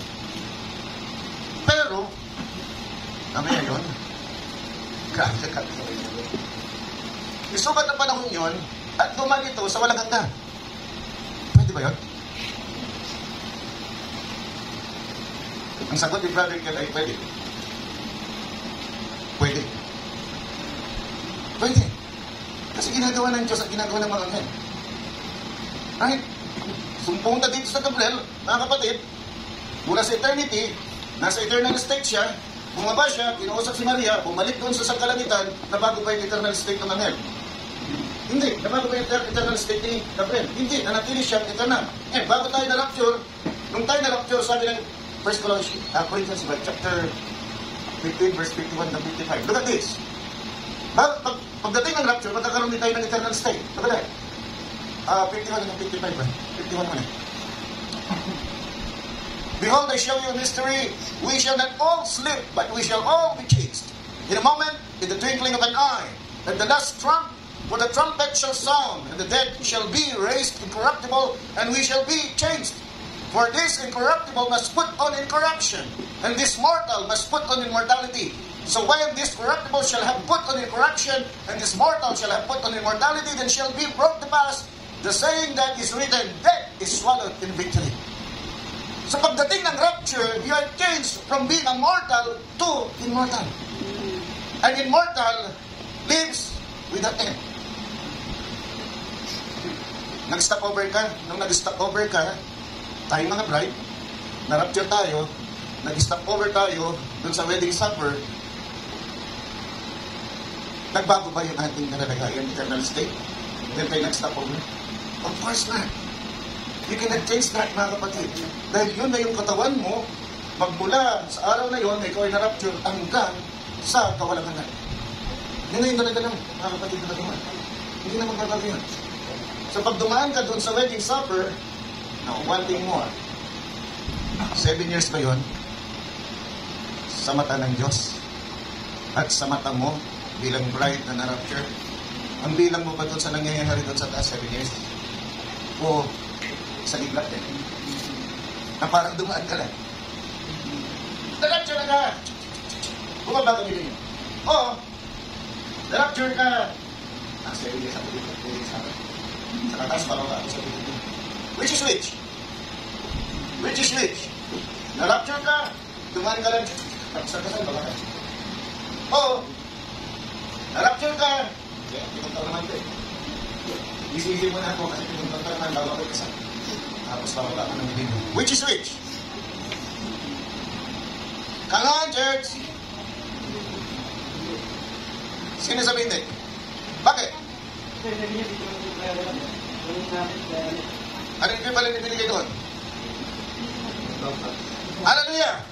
Pero, namaya yun, bisukat ng panahon yun, at duman ito sa walang hanggan. Pwede ba yun? Ang sagot ni Brother Kel ay pwede. Pwede. Pwede. Kasi ginagawa ng Diyos at ginagawa ng mga anghel. Right? Pumunta dito sa Gabriel, mga kapatid, mula sa eternity, nasa eternal state siya, bumaba siya, kinuusap si Maria, bumalik doon sa kalangitan, na bago ba yung eternal state ng anghel? Hindi. Na bago ba yung eternal state ni Gabriel? Hindi. Nanatili siya eternal. Bago tayo na-rapture, nung tayo na-rapture, sabi ng 1 Corinthians chapter 15, verse 51 to 55. Look at this. Pagdating ng rapture, magkakaroon din tayo ng eternal state. Look at that. 51 and 55, right? 51 muna. Behold, I show you a mystery. We shall not all sleep, but we shall all be changed. In a moment, in the twinkling of an eye, and the last trump, for the trumpet shall sound, and the dead shall be raised incorruptible, and we shall be changed. For this incorruptible must put on incorruption, and this mortal must put on immortality. So when this corruptible shall have put on incorruption, and this mortal shall have put on immortality, then shall be brought to pass the saying that is written, death is swallowed in victory. So pagdating ng rapture, you are changed from being a mortal to immortal. And immortal lives without end. Nag-stop over ka, nung nag-stop over ka, tayo mga bride, na-rapture tayo, nag-stop over tayo dun sa wedding supper, nagbago ba yung ating nalalagayan, eternal state? Then tayo nag-stop over? Of course not. You cannot change that, mga kapatid. Dahil yun na yung katawan mo, magmula sa araw na yun, ikaw ay na-rapture hanggang sa kawalangan na. Yun na yung dala-dala mo, mga kapatid na dumaan. Hindi na magbabago yun. So pag dumaan ka dun sa wedding supper, now, one thing more. 7 years ba yun? Sa mata ng Diyos at sa mata mo bilang bride na na-rapture, ang bilang mo ba doon sa nangyayari doon sa taas 7 years? O sa liblat din? Na parang dumaan ka lang. Na-rapture na ka! Bumaba ka nila yun. O, na-rapture ka! 7 years ako dito. Sa taas parang ako sa dito. Which is which? Which is which? Na-rapture ka, dumaan ka lang, saan ba ka? Oo. Na-rapture ka, pinunta naman ito eh. Isipin mo na ako kasi pinunta naman, bago ko isa. Tapos bababa ka ng ibig. Which is which? Come on, church! Sino sabihin din? Bakit? Ano yung pala nibinigay doon? Hallelujah!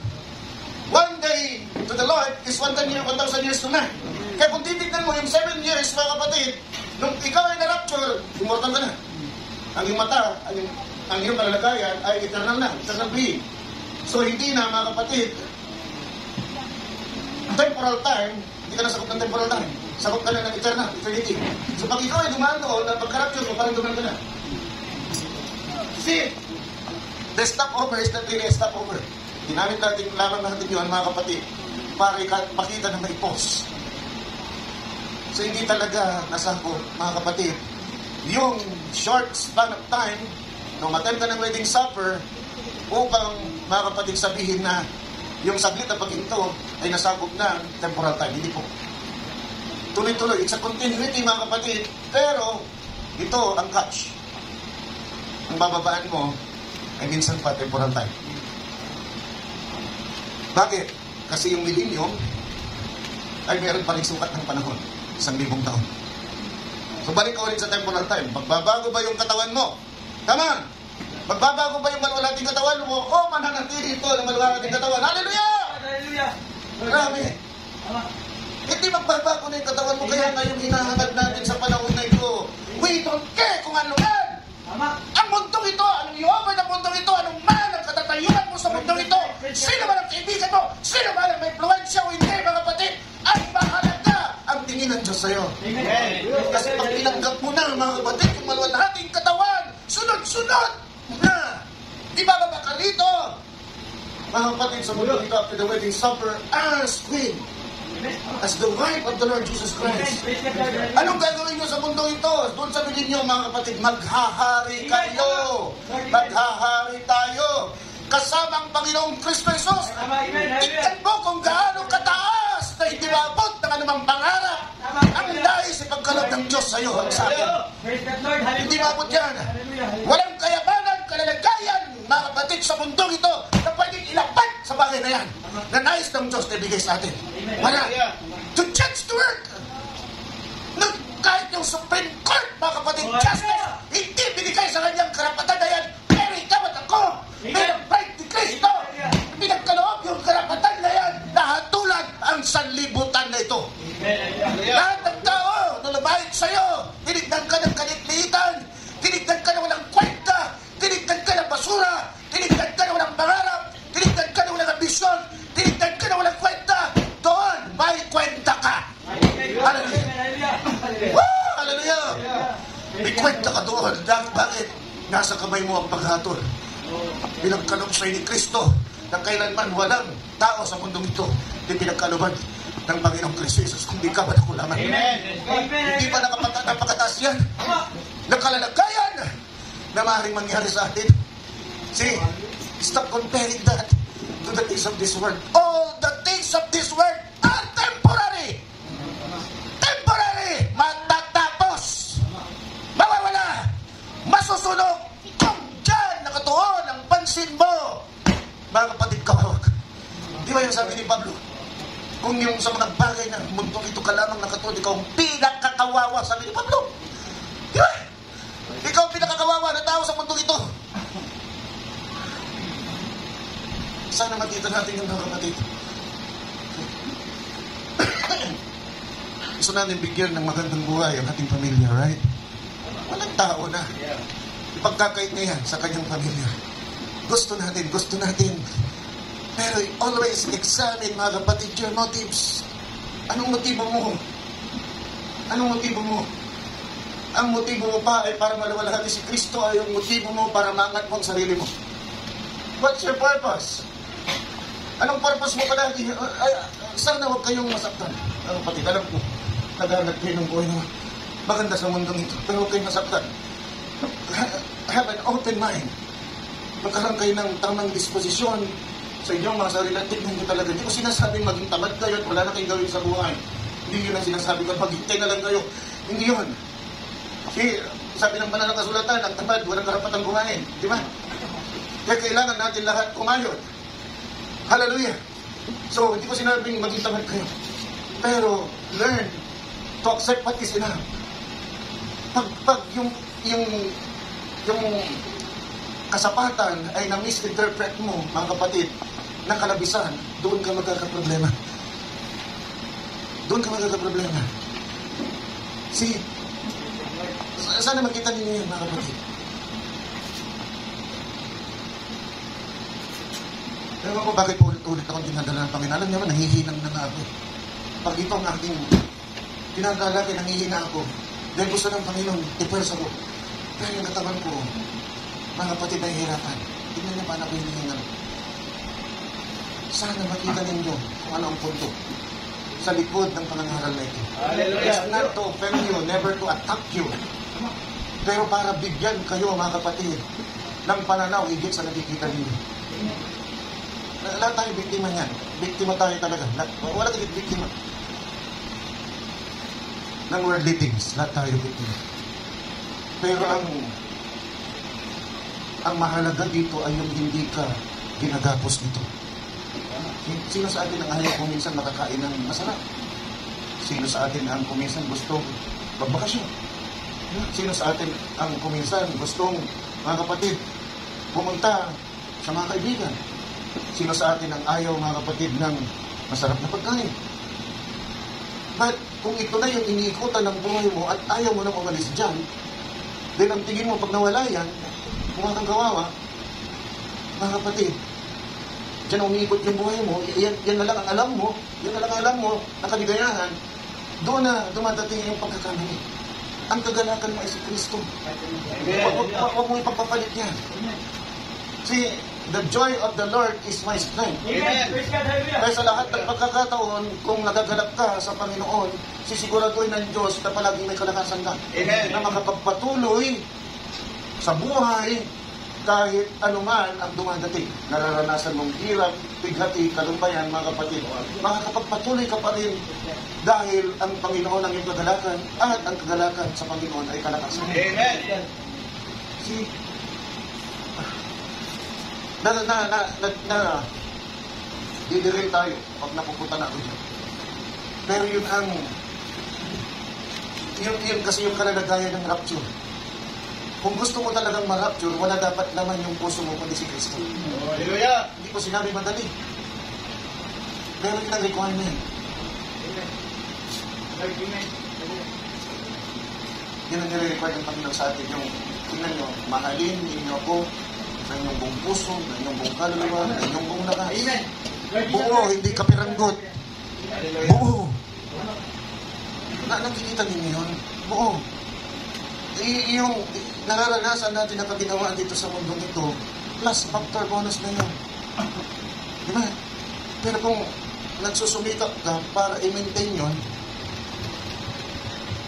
One day to the Lord is 1,000 years to man. Kaya kung titignan mo yung 7 years, mga kapatid, nung ikaw ay na-rapture, immortal ka na. Ang iyong mata, ang iyong kalalagayan ay eternal na, eternal being. So hindi na mga kapatid, temporal time, hindi ka na sakop ng temporal time. Sakop ka na ng eternity. So pag ikaw ay dumaan doon, na pagka-rapture mo, parang dumaan ka na. See, the stopover is not really a stopover. Ginamit natin, lamang natin yun, mga kapatid, para makita na may pause. So hindi talaga nasakop, mga kapatid, yung short span of time, nung attend ka ng wedding supper, upang, mga kapatid, sabihin na yung saglit na paghinto ay nasakop na temporal time. Hindi po. Tuloy-tuloy. It's a continuity, mga kapatid. Pero, ito ang catch. Ang bababaan mo ay minsan pa temporal time. Bakit? Kasi yung millennium ay meron pa rin sukat ng panahon. 1,000 taon. So, balik ka ulit sa temporal time. Magbabago ba yung katawan mo? Come on! Magbabago ba yung maluwalating katawan mo? O mananatili ito ng maluwalating katawan? Hallelujah! Hallelujah! Marami. Hindi magbabago na yung katawan mo, kaya ngayon hinahanap natin sa panahon na ito. We don't care kung ano yan. Ang mundong ito, anong i-offer ng mundong ito, anong man ang katatayuan mo sa mundong ito, sino man ang kaibigan mo, sino man ang may influensya o hindi, mga kapatid, ay mahalaga ang tingin ng Diyos sa'yo. Amen. Kasi pag tinanggap mo na, mga kapatid, yung maluwalhating katawan, sunod-sunod na. Di ba ba ka rito? Mga kapatid, sa mundong ito, after the wedding supper, as queen, as the wife of the Lord Jesus Christ. Anong gagawin nyo sa mundo ito? Doon sabihin nyo, mga kapatid, maghahari kayo. Maghahari tayo. Kasama ang Panginoong Kristo Jesus. Tingnan mo kung gaano kataas na hindi maabot ng anumang pangarap. Ang nais ipagkaloob ng Diyos sa iyo at sa akin. Hindi maabot yan. Walang kayabangan, kalalagayan, mga kapatid, sa mundong ito na pwedeng ilapat sa bagay na yan na nais ng Diyos na ibigay sa atin. Wala. To judge the work. Kahit yung Supreme Court, mga kapatid, justice, hindi binigay sa kanyang karapatan na yan. Pero ikaw at ako, bilang bride ni Kristo, pinagkaloob yung karapatan na yan na hatulan ang sanlibutan na ito. Lahat ng tao na lumahit sa'yo, tinignan ka ng kalikliitan, tinignan ka na walang kwenta, tinignan ka ng basura, tinignan ka na walang pangarap, tinignan ka na walang ambisyon, tinignan ka na walang kwenta, doon may kwenta ka. Hallelujah! Woo! Hallelujah! May kwenta ka doon. Bakit? Nasa kamay mo ang paghatol. Pinagkaloob sa'yo ni Kristo na kailanman walang tao sa mundong ito na pinagkalooban ng Panginoong Kristo Jesus, kundi ka at ako lamang. Hindi pa napakataas yan. Nakalalagayan na maaaring mangyari sa atin. See, stop comparing that to the things of this world. All the things of this world are temporary. Temporary. Matatapos. Mawawala. Masusunog. Kung dyan nakatuon ang pansin mo, mga kapatid, kawawag. Di ba yung sabi ni Pablo? Kung yung sa mga bagay na mundong ito ka lamang nakatuon, ikaw ang pinakakawawa, sabi ni Pablo. Di ba? Ikaw ang pinakakawawa na tao sa mundong ito. Sana makita natin yung mga kapatid. Gusto natin bigyan ng magandang buhay ang ating pamilya, right? Walang tao na. Ipagkakait niya yan sa kanyang pamilya. Gusto natin. Pero always examine, mga kapatid, your motives. Anong motibo mo? Ang motibo mo pa ay para malawalhati si Kristo, ay yung motibo mo para maangat mo ang sarili mo. What's your purpose? Anong purpose mo palagi? Sana huwag kayong masaktan. Ano pati, alam ko, naghanap kayo ng buhay na maganda sa mundong ito, pero huwag kayong masaktan. Have an open mind. Magkaroon kayo ng tamang disposisyon sa inyong mga sarili. Tignan nyo talaga. Hindi ko sinasabing maging tamad kayo at wala na kayong gawin sa buhay. Hindi yun ang sinasabi ko. Maghintay na lang kayo. Hindi yun. Kasi sabi ng banal na kasulatan, ang tamad, walang karapatang buhayin. Di ba? Kaya kailangan natin lahat kumayod. Hallelujah! So, hindi ko sinabing maging tamad kayo. Pero, learn to accept what is enough. Pag yung kasapatan ay na-misinterpret mo, mga kapatid, ng kalabisan, doon ka magkakaproblema. See, sana makita ninyo yan, mga kapatid. Ewan ko bakit ulit-ulit akong dinadala ng Panginoon. Alam niyo ba, nanghihinang na nga ako. Pag ito ang aking pinaglalaki, nanghihina ako. Dahil gusto ng Panginoon, ipwersa ko. Pero yung katawan ko, mga kapatid na hihirapan. Tignan niyo paano ako hinihingan. Sana makita ninyo kung ano ang punto sa likod ng pangangaral na ito. Hallelujah. It's not to offend you, never to attack you. Pero para bigyan kayo, mga kapatid, ng pananaw higit sa nakikita ninyo. Lahat tayo biktima niyan. Biktima tayo talaga. Wala tayong biktima ng worldly things. Lahat tayo biktima. Pero ang mahalaga dito ay yung hindi ka ginagapos dito. Sino sa atin ang ayaw kung minsan makakain ng masarap? Sino sa atin ang kuminsan gustong magbakasyon? Sino sa atin ang kuminsan gustong, mga kapatid, pumunta sa mga kaibigan? Sino sa atin ang ayaw, mga kapatid, ng masarap na pagkain? But kung ito na yung iniikutan ng buhay mo at ayaw mo na umalis dyan, then ang tingin mo pag nawala yan, kung kang kawawa, mga kapatid, dyan umiikot yung buhay mo, yan na lang ang alam mo, na kaligayahan, doon na dumadating yung pagkakamali. Ang kagalakan mo ay si Kristo. Huwag mo ipagpapalit yan. See, the joy of the Lord is my strength. Amen. Kaya sa lahat ng pagkakataon, kung nagagalak ka sa Panginoon, sisiguraduhin ng Diyos na palaging may kalakasan ka. Amen. Na makapagpatuloy sa buhay kahit anuman ang dumadating. Nararanasan mong hirap, bighati, kalumbayan, mga kapatid. Makakapagpatuloy ka pa rin dahil ang Panginoon ang iyong kagalakan at ang kagalakan sa Panginoon ay kalakasan. Amen. See, didiril tayo pag napupunta na ako dyan. Pero yun kasi yung kalalagayan ng rapture. Kung gusto mo talagang ma-rapture, wala dapat naman yung puso mo kundi si Kristo. Hallelujah. Hindi ko sinabi madali. Pero yun ang requirement. Yun ang nire-require ng Panginoon sa atin. Yung, tingnan nyo, mahalin ninyo ako sa inyong buong puso, sa inyong buong kaluluwa, sa inyong buong lakas. Buo, hindi kapiranggot. Buo. Nakikita ninyo yun? Buo. Yung nararanasan natin na kaginawaan dito sa mundo nito, plus factor bonus na yun. Diba? Pero kung nagsusumikap ka para i-maintain yun,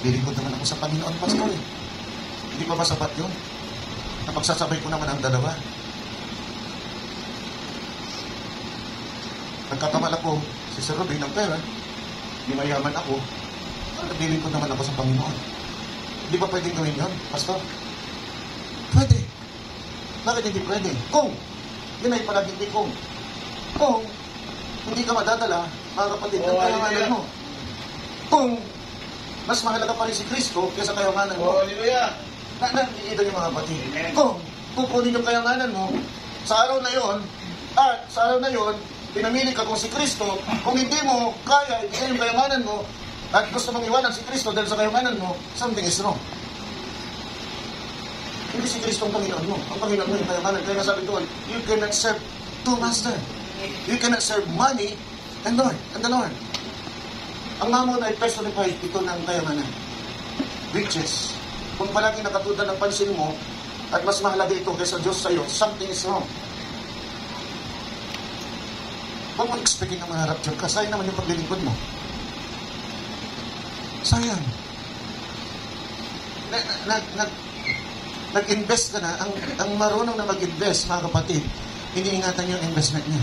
lilingkod naman ako sa Panginoon, Pastor. Hindi pa ba sapat yun? Napagsasabay ko naman ang dalawa. Nagkakamal ako, si Sir Ruby ng pera, di mayaman ako, lilingkod naman ako sa Panginoon. Di ba pwedeng gawin yun, Pastor? Pwede. Bakit hindi pwede? Kung, yun ay palaging di kung. Kung, hindi ka madadala, mga kapatid, ng kayamanan mo. Kung, mas mahalaga pa rin si Kristo kaysa kayamanan mo. Hallelujah. Nakikita niyo, mga kapatid. Kung, kukunin yung kayamanan mo, sa araw na yon, at sa araw na yon, pinamili ka kung si Kristo, kung hindi mo kaya, ibigay yung kayamanan mo, at gusto mong iwanan si Kristo dahil sa kayamanan mo, something is wrong. Hindi si Kristo ang Panginoon mo. Ang Panginoon mo yung kayamanan. Kaya nasabi doon, you cannot serve two masters. You cannot serve money and the Lord. Ang mamon ay personified ito ng kayamanan. Riches. Kung palagi nakatudan ng pansin mo, at mas mahalaga ito kaysa Diyos sa iyo, something is wrong. Huwag mo expecting na ma-rapture ka. Sayang naman yung paglilingkod mo. Sayang. Nag-invest ka na. Ang marunong na mag-invest, mga kapatid, iniingatan niyo yung investment niya.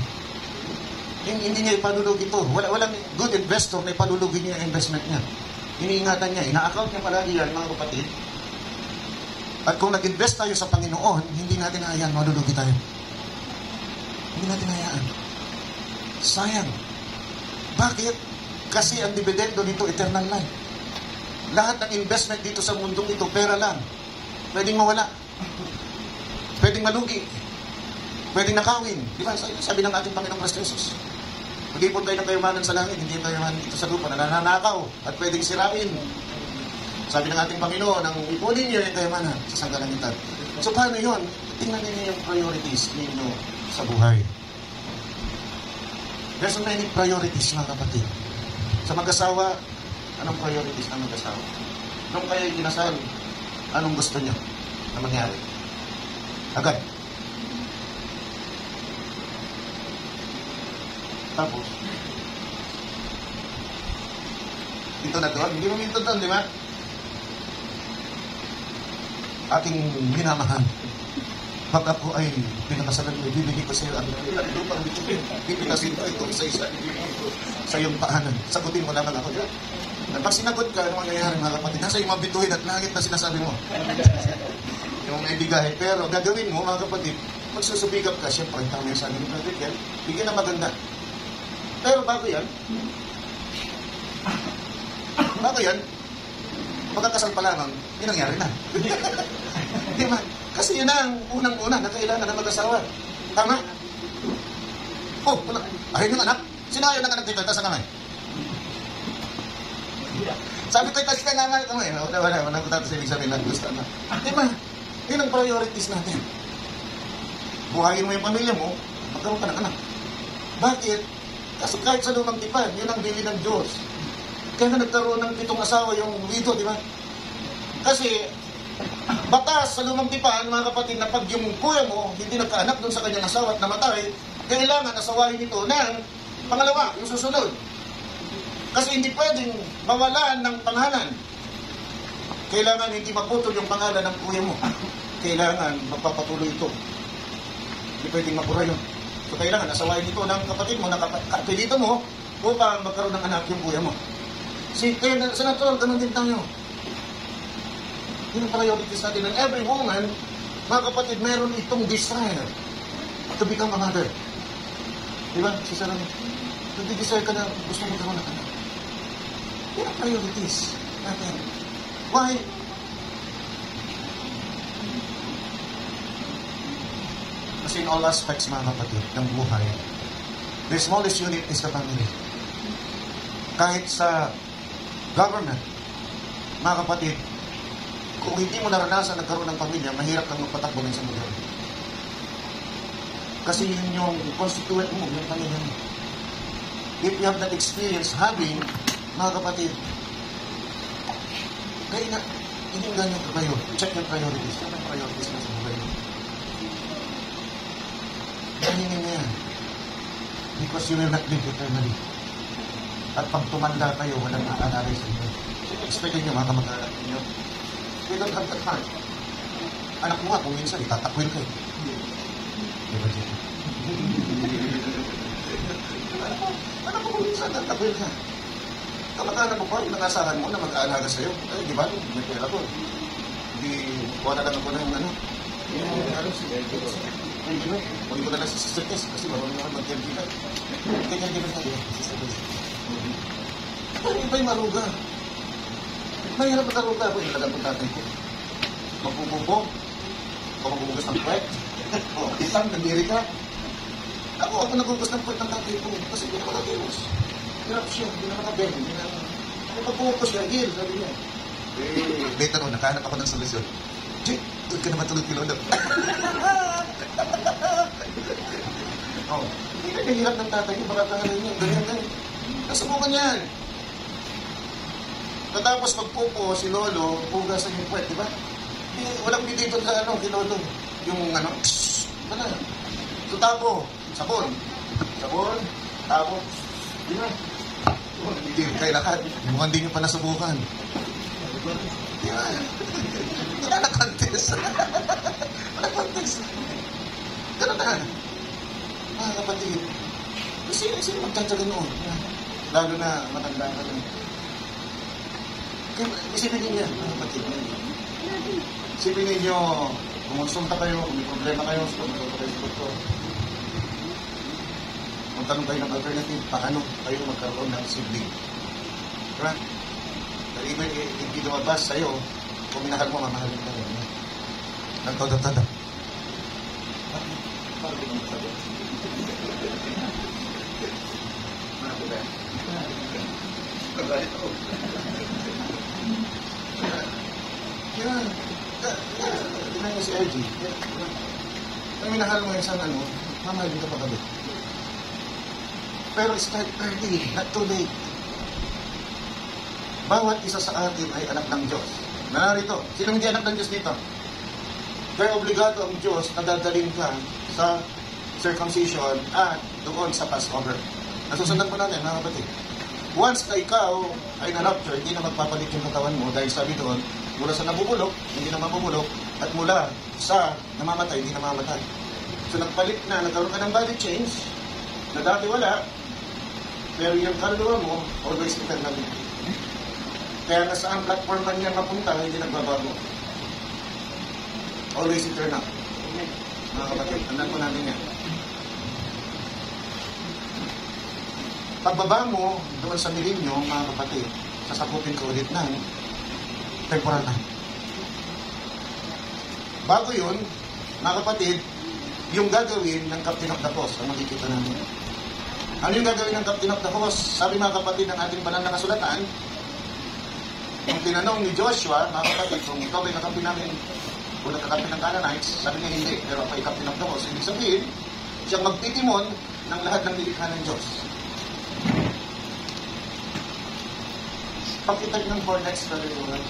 Hindi niya ipalulugi ito. Walang good investor na ipalulugi niya yung investment niya. Iniingatan niya. Ina-account niya palagi yan, mga kapatid. At kung nag-invest tayo sa Panginoon, hindi natin hayaan malulugi tayo. Hindi natin hayaan. Sayang. Bakit? Kasi ang dividendo nito, eternal life. Lahat ng investment dito sa mundong ito, pera lang. Pwedeng mawala. Pwedeng malugi. Pwedeng nakawin. Di ba? Sabi ng ating Panginoong Kristo Jesus. Mag-ipon tayo ng kayamanan sa langit, hindi tayo kayamanan dito sa lupa, nananakaw at pwedeng sirain. Sabi ng ating Panginoon, ang ipunin niyo yung kayamanan sa sangkalangitan. So paano yun? Tingnan niyo yung priorities ninyo sa buhay. There's so many priorities, mga kapatid. Sa mag-asawa, anong priorities ng mag-asawa? Nung kayo kinasal, anong gusto niyo na mangyari? Agad. Tapos, dito na doon, hindi mo minto doon, di ba? Aking minamahal. Pag ako ay pinakasalan mo, ibibigay ko sa iyo ang lupang bituin. Pipinasin ko ito isa-isa. Sa iyong paanan. Sagutin mo lamang ako. At pag sinagot ka, ano mangyayari mga kapatid? Nasa iyong mga bituin at langit na sinasabi mo. Yung may bigay. Pero gagawin mo mga kapatid, magsusubigap ka, siyempre, ang tama yung sabi ng Brother Kel, bigyan na maganda. Pero bago yan, magkakasal pa lamang, yun nangyari na. Di ba? Kasi yun ang unang-una na kailangan na mag-asawa. Tama? Oh, wala. Ayun yung anak. Sino ayaw ng anak dito? Ito sa kamay. Sabi ko, kasi ka nga kamay. Wala ko tato sa ibig sabihin ng gusto na. Di ba? Yun ang priorities natin. Buhayin mo yung pamilya mo, magkaroon ka ng anak. Bakit? Kasi kahit sa lumang tipan, yun ang bili ng Diyos. Kaya na nagkaroon ng 7 asawa yung widow, di ba? Kasi, batas sa lumang tipan, mga kapatid, na pag yung kuya mo hindi nagkaanak doon sa kanyang asawa at namatay, kailangan asawahin ito ng pangalawa, yung susunod. Kasi hindi pwedeng mawalan ng pangalan. Kailangan hindi maputol yung pangalan ng kuya mo. Kailangan magpapatuloy ito. Hindi pwedeng mapura yun. So kailangan asawahin ito ng kapatid mo, ng kapilito mo, upang magkaroon ng anak yung kuya mo. Kaya sa natural, ganun din tayo. Yun ang priorities natin. And every woman, mga kapatid, meron itong desire to become a mother. Diba? Si Sarah, nag-desire ka na gusto mo magkaroon ng anak. Yun ang priorities natin. Why? Kasi in all aspects, mga kapatid, ng buhay, the smallest unit is the family. Kahit sa government, mga kapatid, kung hindi mo naranasan nagkaroon ng pamilya, mahirap kang magpatakbo ng isang lugar. Kasi yun yung constituent mo, yung pamilya mo. If you have that experience having, mga kapatid, kaya na, hindi nga yung priority. Check yung priorities. Check yung priorities na sa buhay mo. Kahingin na yan. Because you will not live eternally. At pag tumanda kayo, walang maaalala sa inyo. Expectin nyo, mga kamag-anak ninyo. We don't have that heart. Anak mo nga, kung minsan, itatakwil kayo. Diba dito? Anak mo kung minsan, itatakwil ka. Kamag-anak mo pa, yung nangasahan mo na mag-aalaga sa'yo. Ay, di ba? May pera ko. Hindi, kuha na lang ako ng ano. Huwag ko na lang sa sister test kasi marunong naman mag-caregiver. Caregiver tayo, sister test. Pero iba'y maruga. Mahirap na taruga ako, ilagan po tatay ko. Magbububo. O magbubugas ng puwet. O, isang nagdiri ka. Ako nagugas ng puwet ng tatay ko. Kasi hindi na makatiwas. Hirap siya, hindi na makabend. Ako pagbubukas siya, Gil, sabi niya. Later on, nakahanap ako ng solusyon. Jake, doon ka naman tulog kilolo. Hindi na hirap ng tatay ko, baka tangalan niya. Ganyan na. Nasubukan yan. Natapos magpupo si Lolo, pugasan yung puwet, di ba? Walang bidito sa ano, kay Lolo. Yung ano, wala. So tabo, sabon. Sabon, tabo. Di ba? Hindi kayo lakad. Mukhang di nyo pa nasubukan. Di ba? Wala na contest. Wala contest. Ganun na. Mga kapatid. Sino magtatagal noon? Lalo na matanda ka lang. Isipin ninyo yan, mga kapatid. Isipin ninyo, kumonsulta kayo, kung may problema kayo, sumunod kayo sa doktor. Magtanong kayo ng alternative, paano kayo magkaroon ng sibling. Right? Pero even hindi lumabas sa'yo, kung minahal mo, mamahalin ka rin. Nagtoda-toda. Paano kayo magsabi? Nagahit ako. Yan. Tingnan niyo si RG. Kung minahal mo isang ano, mamahalin ka pa gabi. Pero start early, not too late. Bawat isa sa atin ay anak ng Diyos. Narito, sino hindi anak ng Diyos dito? Kaya obligado ang Diyos na dadaling ka sa circumcision at doon sa Passover. Nasusundan po natin, mga kapatid. Once na ikaw ay na-rapture, hindi na magpapalit yung katawan mo dahil sabi doon, mula sa nabubulok, hindi na mabubulok, at mula sa namamatay, hindi na mamamatay. So nagpalit na, nagkaroon ka ng body change, na dati wala, pero yung kaluluwa mo, always eternal. Kaya na saan platform man yan mapunta, hindi nagbabago. Always eternal. Mga kapatid, tandaan po natin yan. Pagbaba mo doon sa milenyo, mga kapatid, sasakupin ka ulit ng temporal na. Bago yun, mga kapatid, yung gagawin ng Captain of the Cross, ang makikita namin. Ano yung gagawin ng Captain of the Cross? Sabi mga kapatid ng ating banal na kasulatan, yung tinanong ni Joshua, mga kapatid, kung ikaw ay kakampi namin, kung nagkakampi ng Canaanites, sabi niya hindi, pero ako ay Captain of the Cross. Ibig sabihin, siyang magtitimon ng lahat ng nilikha ng Diyos. Pagkita ng Hornets, brother Yoran,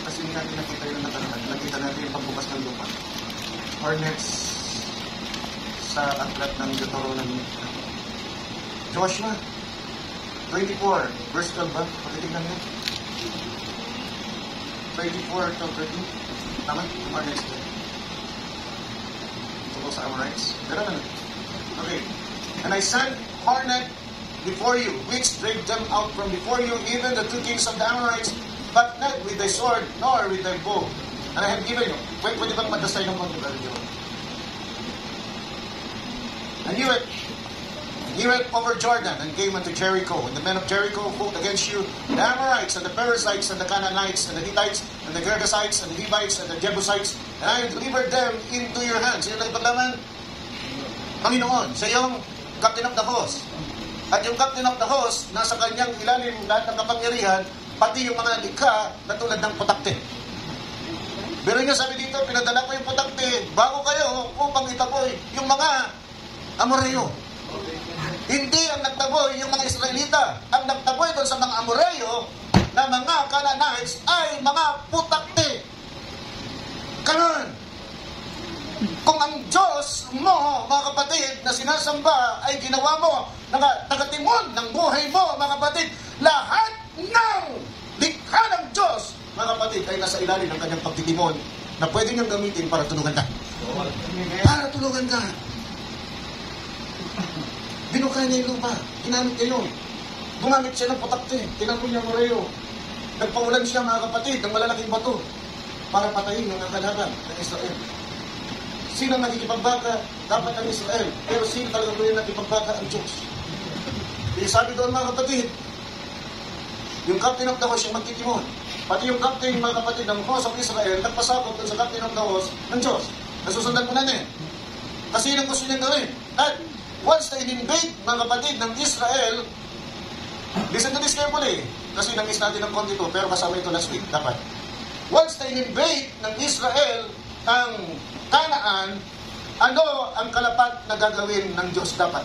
kasi hindi natin nakita yung nakaraan, nakita natin yung pagbukas ng lupa. Hornets sa aklat ng Deuteronomy. Joshua 24, verse 12 ba? Pagkitignan nyo. 24 to 13. Tama? Hornets to. Ito sa Amorites. Pero ano? Okay. And I sent hornet before you, which drave them out from before you, even the two kings of the Amorites, but not with thy sword, nor with thy bow. And I have given you. Pwede bang madasay ng konti, brother Joe? And you went over Jordan and came unto Jericho, and the men of Jericho fought against you, the Amorites, and the Perizzites, and the Canaanites, and the Hittites, and the Girgasites, and the Hivites, and the Jebusites, and I delivered them into your hands. Sino nagpaglaman? Panginoon, sa iyong Captain of the Host. At yung Captain of the Host, nasa kanyang ilalim lahat ng kapangyarihan, pati yung mga likha na tulad ng putakte. Pero nyo sabi dito, pinadala ko yung putakte bago kayo upang itaboy yung mga Amoreo. Hindi ang nagtaboy yung mga Israelita. Ang nagtaboy doon sa mga Amoreo na mga Canaanites ay mga putakte. Kanon! Kung ang Diyos mo, mga kapatid, na sinasamba ay ginawa mo, tagatimon ng buhay mo, mga kapatid, lahat ng likha ng Diyos, mga kapatid, ay nasa ilalim ng kanyang pagtitimon na pwede niyang gamitin para tulungan ka. Para tulungan ka. Binukay niya yung lupa. Ginamit niya yun. Gumamit siya ng putakte. Tinapon niya Moreo. Nagpaulan siya, mga kapatid, ng malalaking bato para patayin yung nakalaban ng Israel. Sino nakikipagbaka? Dapat ang Israel. Pero sino talaga mo yung nakikipagbaka? Ang Diyos. Kaya sabi doon, mga kapatid, yung Captain of the Host yung magtitimon. Pati yung Captain, mga kapatid, ng Host of Israel, nagpasakot doon sa Captain of the Host ng Diyos. Nasusundan po natin. Kasi yun ang gusto niyang gawin. At once na in-invade, mga kapatid, ng Israel, listen to this carefully, kasi namiss natin ng konti to, pero kasama ito last week, dapat. Once na in-invade ng Israel ang Canaan, ano ang kalapat na gagawin ng Diyos dapat?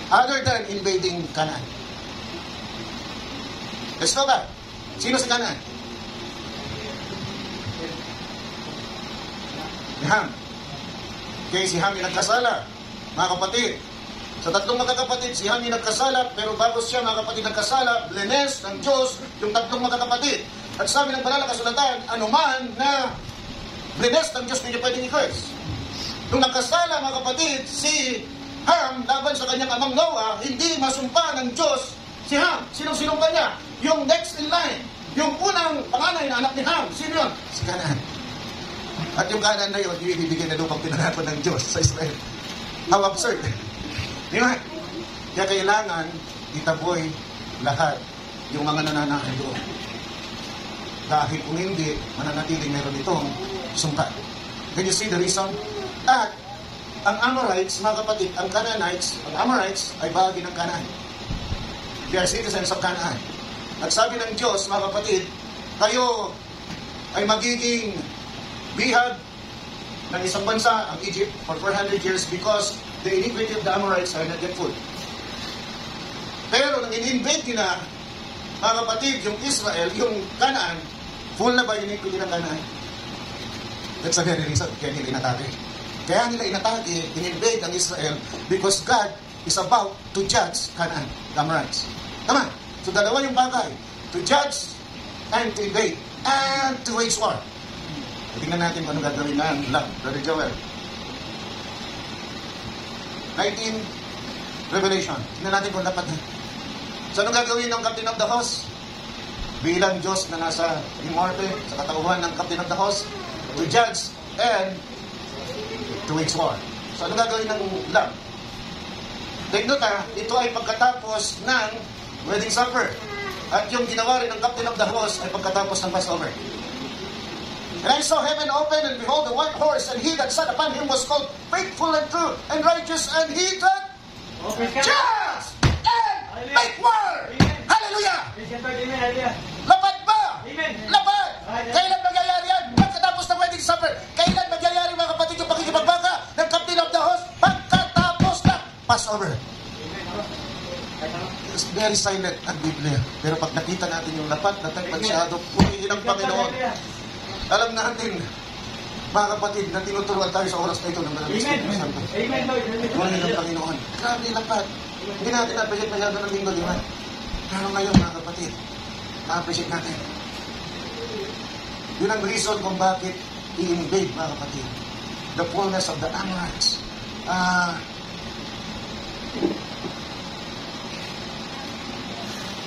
Other than invading Canaan. Let's go back. Sino si Canaan? Si Ham. Okay, si Ham yung nagkasala. Mga kapatid, sa tatlong magkakapatid, si Ham yung nagkasala, pero bago siya, mga kapatid, nagkasala, blenes ng Diyos yung tatlong magkakapatid. At sabi ng banal na kasulatan, anuman na blenes ng Diyos, hindi pwedeng i-curse. Nung nagkasala, mga kapatid, si Ham, laban sa kanyang amang Noah, hindi masumpa ng Diyos si Ham. Sinong sinumpa niya? Yung next in line. Yung unang panganay na anak ni Ham. Sino yun? Si Canaan. At yung Canaan na yun, yung ibibigay na lupang pinangako ng Diyos sa Israel. How absurd. Di ba? Kaya kailangan itaboy lahat yung mga nananahan doon. Dahil kung hindi, mananatiling meron itong sumpa. Can you see the reason? At ang Amorites, mga kapatid, ang Canaanites, ang Amorites ay bahagi ng Canaan. They are citizens of Canaan. At sabi ng Diyos, mga kapatid, kayo ay magiging bihag ng isang bansa, ang Egypt, for 400 years because the iniquity of the Amorites are not yet full. Pero nang in-invade nila, mga kapatid, yung Israel, yung Canaan, full na ba yung iniquity ng Canaan? That's a very reason kaya nila inatake. Kaya nila inatake, in-invade ang Israel because God is about to judge Canaan, the Amorites. Tama? So dalawa yung bagay, to judge and to invade and to wage war. Tingnan natin kung ano gagawin ng lang, Brother Joel. 19, Revelation. Tingnan natin kung dapat na. So anong gagawin ng Captain of the Host? Bilang Diyos na nasa immortal sa katauhan ng Captain of the Host, to judge and to wage war. So anong gagawin ng lang? Take note ito ay pagkatapos ng wedding supper. At yung ginawa rin ng Captain of the Host ay pagkatapos ng Passover. And I saw heaven open, and behold, the white horse, and he that sat upon him was called Faithful and True and Righteous, and he that judge and make war. Hallelujah! Lapad ba? Lapad! Kailan magyayari yan? Pagkatapos ng wedding supper. Kailan magyayari, mga kapatid, yung pakikipagbaka ng Captain of the Host? Pagkatapos ng Passover. It's very silent ang Biblia. Pero pag nakita natin yung lapad na masyado, purihin ang Panginoon. Alam natin, mga kapatid, na tinuturuan tayo sa oras na ito ng Maraming Espiritu Santo. Purihin ang Panginoon. Grabe lapad. Hindi natin na-appreciate masyado ng linggo, di ba? Pero ngayon, mga kapatid, na-appreciate natin. Yun ang reason kung bakit i-invade, mga kapatid. The fullness of the Amorites.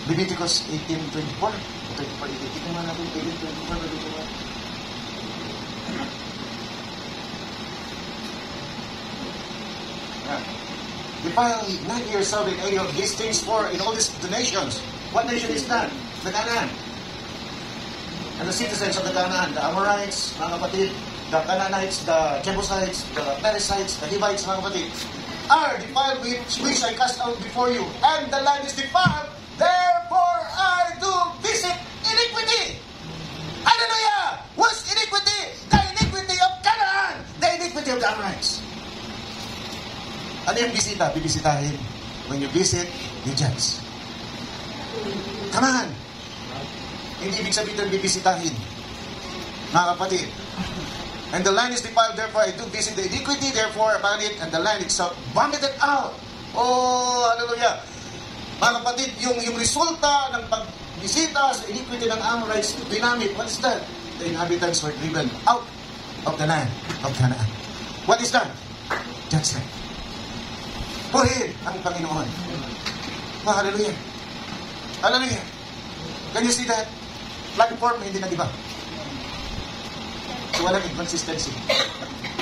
Leviticus 18:24. Ito nga natin, 18:24. Defile not yourself in any of these things, for in all these the nations. What nation is that? The Canaan. And the citizens of the Canaan, the Amorites, mga kapatid, the Canaanites, the Jebusites, the Perizzites, the Hivites, mga kapatid, are defiled which I cast out before you. And the land is defiled, therefore I do visit iniquity. Hallelujah! What's iniquity? The iniquity of Canaan, the iniquity of the Amorites. Ano yung bisita? Bibisitahin. When you visit, you judge. Come on! Hindi ibig sabihin ng bibisitahin. Mga kapatid. And the land is defiled, therefore I do visit the iniquity, therefore upon it, and the land itself vomited out. Oh, hallelujah! Mga kapatid, yung resulta ng pagbisita sa iniquity ng Amorites, dynamic, what is that? The inhabitants were driven out of the land of Canaan. What is that? Judgment. Purihin ang Panginoon. Oh, hallelujah. Hallelujah. Can you see that? Platform, hindi nag-iba. So, walang inconsistency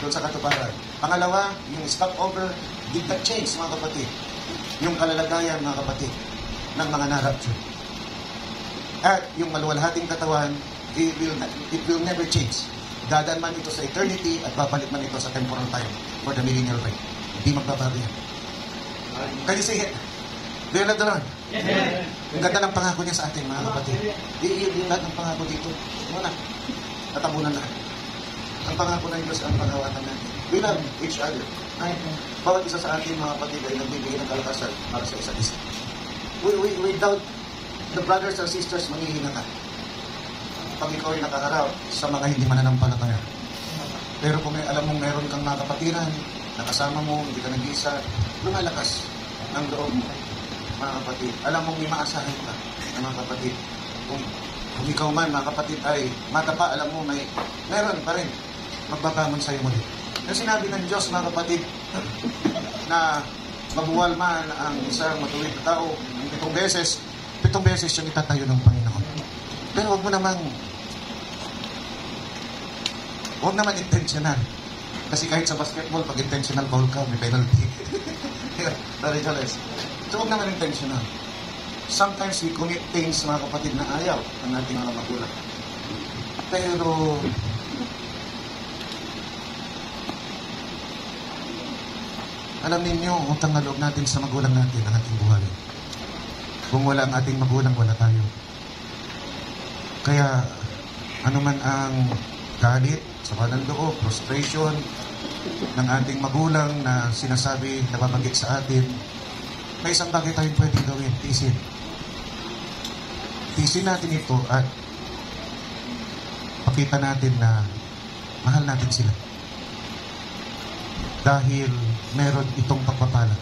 doon sa katuparan. Pangalawa, yung stopover did not change, mga kapatid. Yung kalalagayan, mga kapatid, ng mga na-rapture. At yung maluwalhating katawan, it will never change. Dadaan man ito sa eternity at babalik man ito sa temporal time for the millennial reign. Hindi magbabago yan. Can you see it? Do you love the Lord? Yes. Ang ganda ng pangako niya sa atin, mga kapatid. Yung lahat ng pangako dito. Wala. Tatabunan lahat. Ang pangako ng Diyos ang pangawatan natin. We love each other. Ay, bawat isa sa atin, mga kapatid, ay nagbibigay ng kalakasan para sa isa't isa. Without the brothers and sisters, manghihina ka. Pag ikaw ay nakaharap sa mga hindi mananampalataya. Pero kung alam mong meron kang mga kapatiran, nakasama mo, hindi ka nag-iisa, lumalakas ang loob mo, mga kapatid. Alam mong may maasahan ka, mga kapatid. Kung ikaw man, mga kapatid, ay matapa, alam mo, meron pa rin magbabangon sa'yo muli. Yung sinabi ng Diyos, mga kapatid, na mabuwal man ang isang matuwid na tao ng 7 beses yung itatayo ng Panginoon. Pero huwag naman intentional. Kasi kahit sa basketball, pag intentional foul ka, may penalty. Sorry, Charles. So, huwag naman intentional. Sometimes we commit things, mga kapatid, na ayaw ng ating mga magulang. Pero, alam ninyo, utang na loob natin sa magulang natin ang ating buhay. Kung wala ang ating magulang, wala tayo. Kaya, ano man ang galit, sama ng loob, frustration, ng ating magulang na sinasabi, nababanggit sa atin, may isang bagay tayong pwedeng gawin, tiisin. Tiisin natin ito at pakita natin na mahal natin sila. Dahil meron itong pagpapala.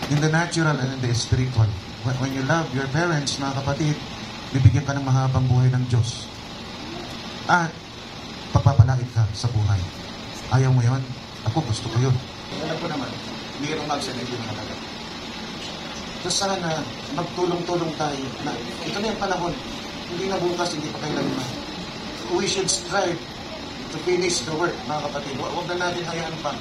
In the natural and in the spiritual. When you love your parents, mga kapatid, bibigyan ka ng mahabang buhay ng Diyos. At pagpapalait ka sa buhay. Ayaw mo yon? Ako gusto ko yun. Alam ko naman, mayroong magsalit yung mga talaga. So sana magtulong-tulong tayo na ito na yung panahon. Hindi na bukas, hindi pa kailanman. We should strive to finish the work, mga kapatid. Huwag na natin hayaan pa.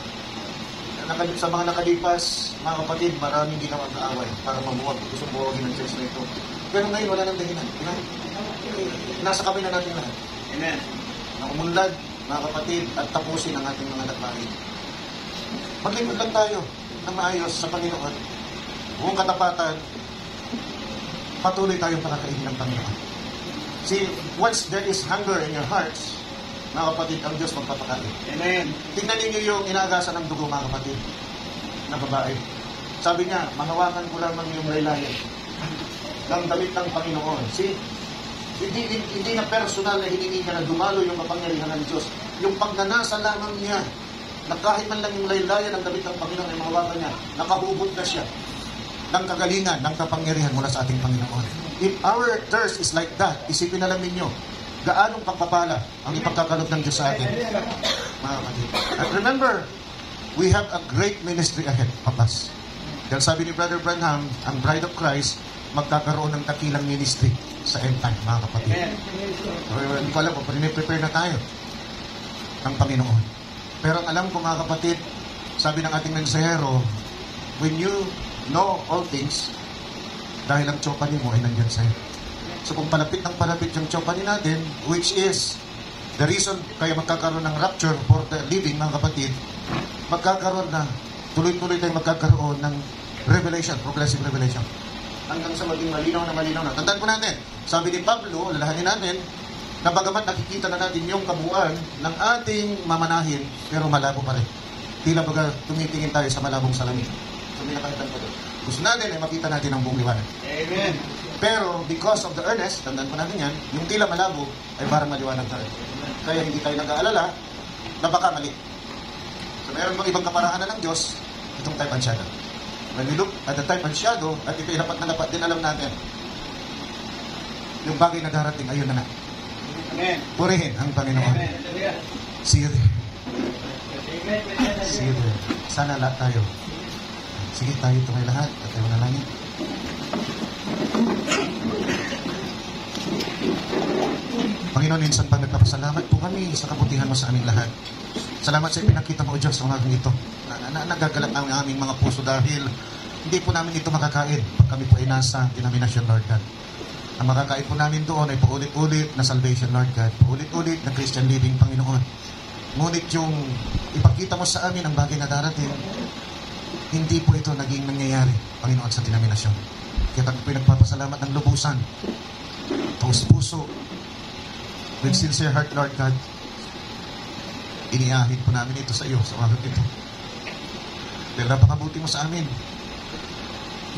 Sa mga nakalipas, mga kapatid, maraming ginawang kaaway para mamuwag. Gusto buwagin ng church na ito. Pero ngayon, wala nang dahilan. Nasa kami na natin lahat. Amen. Na umunlad, mga kapatid, at tapusin ang ating mga lakbayin. Maglingkod lang tayo ng maayos sa Panginoon. Buong katapatan, patuloy tayong pakakainin ng Panginoon. See, once there is hunger in your hearts, mga kapatid, ang Diyos magpapakain. Amen. Tingnan ninyo yung inaagasan ng dugo, mga kapatid, na babae. Sabi niya, mahawakan ko lamang yung laylayan ng damit ng Panginoon. See, hindi na personal na hiningi niya na dumalo yung kapangyarihan ng Diyos. Yung pagnanasa lamang niya, na kahit man lang yung laylayan ng damit ng Panginoon ay mahawakan niya, nakahubot na siya ng kagalingan, ng kapangyarihan mula sa ating Panginoon. If our thirst is like that, isipin na lang ninyo, gaanong pagpapala ang ipagkakaloob ng Diyos sa atin, mga kapatid. And remember, we have a great ministry ahead of us. Dahil sabi ni Brother Branham, ang Bride of Christ, magkakaroon ng dakilang ministry sa end time, mga kapatid. Hindi ko alam kung prepare na tayo ng Panginoon. Pero ang alam ko, mga kapatid, sabi ng ating mensahero, when you know all things, dahil ang tsopani mo ay nandyan sa'yo. So kung palapit ng palapit yung tsopani natin, which is the reason kaya magkakaroon ng rapture for the living, mga kapatid, magkakaroon na, tuloy-tuloy tayong magkakaroon ng revelation, progressive revelation. Hanggang sa maging malinaw na. Tandaan po natin, sabi ni Pablo, lalahanin natin, na bagamat nakikita na natin yung kabuuan ng ating mamanahin, pero malabo pa rin. Tila baga tumitingin tayo sa malabong salamin. So may nakalitan pa doon. Gusto natin ay makita natin ang buong liwanag. Amen. Pero because of the earnest, tandaan po natin yan, yung tila malabo ay parang maliwanag na rin. Kaya hindi tayo nag-aalala na baka mali. So mayroon mga ibang kaparaanan ng Diyos, itong type and shadow. When we look at the type and shadow, at ito'y lapat na lapat din alam natin, yung bagay na darating, ayun na na. Amen. Purihin ang Panginoon. Amen. Hallelujah. See you there. Amen. See you there. Sana lahat tayo. Sige tayo tumay lahat at tayo manalangin. Panginoon, minsan pa nagpapasalamat po kami sa kabutihan mo sa aming lahat. Salamat sa ipinakita mo, O Diyos, sa umagang ito. Nagagalat ang aming mga puso dahil hindi po namin ito makakain pag kami po ay nasa denomination, Lord God. Ang makakain po namin doon ay paulit-ulit na salvation, Lord God. Paulit-ulit na Christian living, Panginoon. Ngunit yung ipakita mo sa amin ang bagay na darating, hindi po ito naging nangyayari, Panginoon, sa denominasyon. Kaya kami po nagpapasalamat ng lubusan, taos puso, with sincere heart, Lord God. Iniahid po namin ito sa iyo, sa umagang ito. Dahil napakabuti mo sa amin.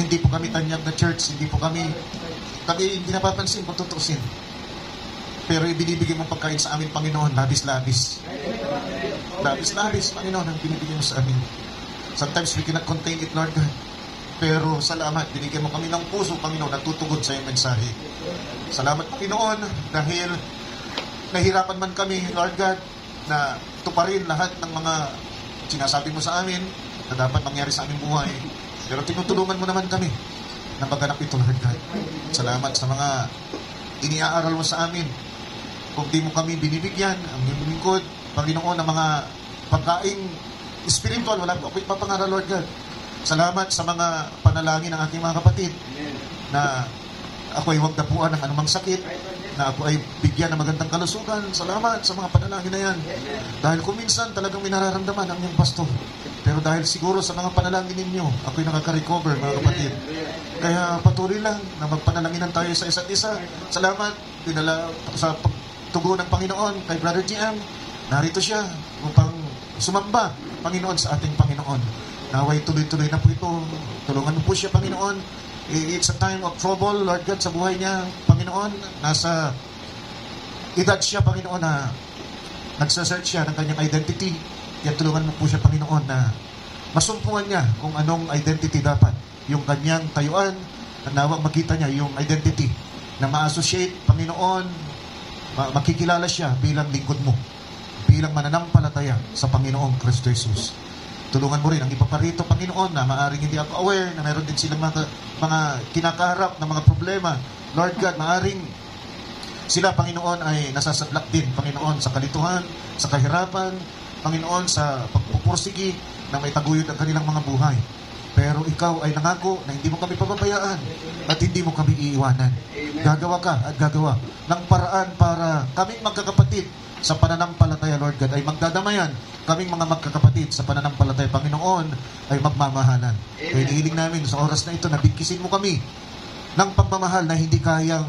Hindi po kami tanyag na church, hindi po kami hindi napapansin kung tutusin. Pero ibinibigay mong pagkain sa amin, Panginoon, labis-labis. Labis-labis, Panginoon, ang binibigay mo sa amin. Sometimes we cannot contain it, Lord God. Pero salamat, binigyan mo kami ng puso, Panginoon, at tutugod sa iyong mensahe. Salamat, Panginoon, dahil nahirapan man kami, Lord God, na tuparin lahat ng mga sinasabi mo sa amin na dapat mangyari sa aming buhay. Pero tinutulungan mo naman kami na maganap ito, Lord God. Salamat sa mga iniaaral mo sa amin. Kung di mo kami binibigyan, ang lingkod, Panginoon, ng mga pagkaing spiritual, wala ko ipapangaral, Lord God. Salamat sa mga panalangin ng aking mga kapatid na ako ay huwag dapuan ng anumang sakit, na ako ay bigyan ng magandang kalusugan. Salamat sa mga panalangin na yan. Dahil kung minsan talagang minararamdaman ang iyong pastor. Pero dahil siguro sa mga panalangin ninyo, ako'y nakaka-recover, mga kapatid. Kaya patuloy lang na magpanalanginan tayo sa isa't isa. Salamat, dinala sa pagtugon ng Panginoon kay Brother GM. Narito siya upang sumamba, Panginoon, sa ating Panginoon. Naway tuloy-tuloy na po ito. Tulungan mo po siya, Panginoon. It's a time of trouble, Lord God, sa buhay niya, Panginoon. Nasa edad siya, Panginoon, na nagsasearch siya ng kanyang identity. Kaya tulungan mo po siya, Panginoon, na masumpungan niya kung anong identity dapat. Yung kanyang tayuan, nawang makita niya yung identity na ma-associate, Panginoon, makikilala siya bilang lingkod mo, bilang mananampalataya sa Panginoong Kristo Jesus. Tulungan mo rin ang iba pa rito, Panginoon, na maaring hindi ako aware na meron din silang mga kinakaharap na mga problema. Lord God, maaring sila, Panginoon, ay nasasadlak din, Panginoon, sa kalituhan, sa kahirapan, Panginoon, sa pagpupursigi na may taguyod ang kanilang mga buhay. Pero ikaw ay nangako na hindi mo kami pababayaan at hindi mo kami iiwanan. Gagawa ka at gagawa ng paraan para kaming magkakapatid sa pananampalataya, Lord God, ay magdadamayan. Kaming mga magkakapatid sa pananampalataya, Panginoon, ay magmamahalan. Kaya hinihiling namin sa oras na ito na bigkisin mo kami ng pagmamahal na hindi kayang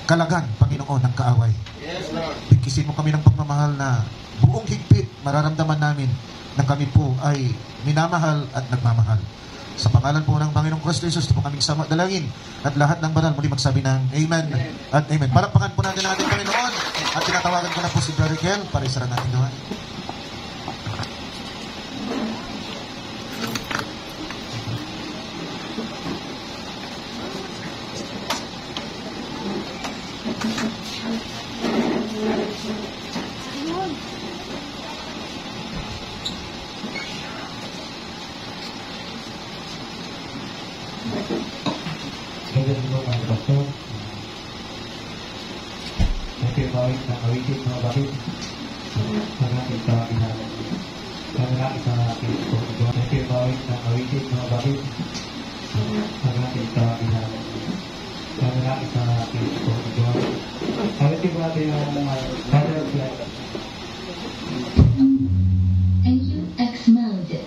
kalagan, Panginoon, ng kaaway. Yes, Lord. Bigkisin mo kami ng pagmamahal na buong higpit mararamdaman namin na kami po ay minamahal at nagmamahal. Sa pangalan po ng Panginoong Kristo Jesus, ito po kaming sama dalangin at lahat ng banal muli magsabi ng Amen at Amen. Palakpakan po natin ang ating Panginoon at tinatawagan ko na po si Brother Kel para isara natin gawain. Ganyan mo mga pastor. Nagkibawit na kawitin mga bakit. Maraming sa inalan. Maraming sa aking pagkawa. Nagkibawit na kawitin mga bakit. Maraming sa inalan. Maraming sa aking pagkawa. Kawitin natin yung mga father flag. AUX mode.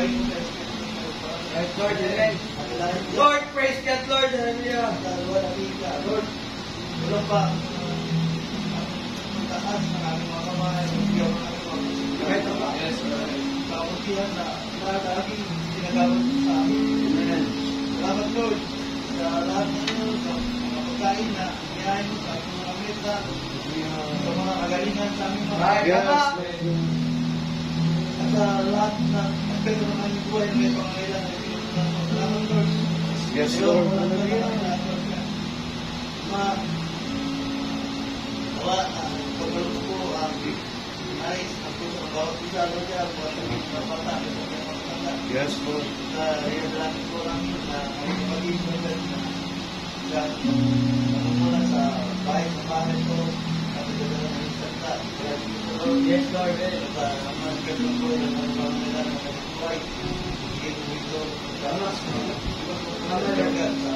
Yes, Lord. Amen. Lord, praise God, Lord. Hallelujah. Lord, wala pa ang taas ng aming mga kamay, ang biyang ng aming mga kahit ang Yes, Lord. kauntihan na laging ginagawad sa amin. Amen. Salamat, Lord, sa lahat ng iyo, sa mga pagkain na inihain mo sa aming mga mesa, sa mga kagalingan sa aming mga Yes, kama, Lord. at sa lahat ng aspecto ng aming buhay na may pangangailangan na pinuntunan mo. Salamat, Lord. Yes, Pero, Lord. walang kailangan na pagkaluto ko ang nais ang puso ng bawat isa, Lord, yan, buwan ng mga bata, ang mga bata. Yes, Lord. Na iadalangin ko lang yun na ang magiging magiging na mula sa bahay sa bahay ko at iadala ng isang ta. Yes, Lord. At ang mga gano'n ko na ang mga nila ng mga buhay. Sige ko ito. Salamat sa mga talaga sa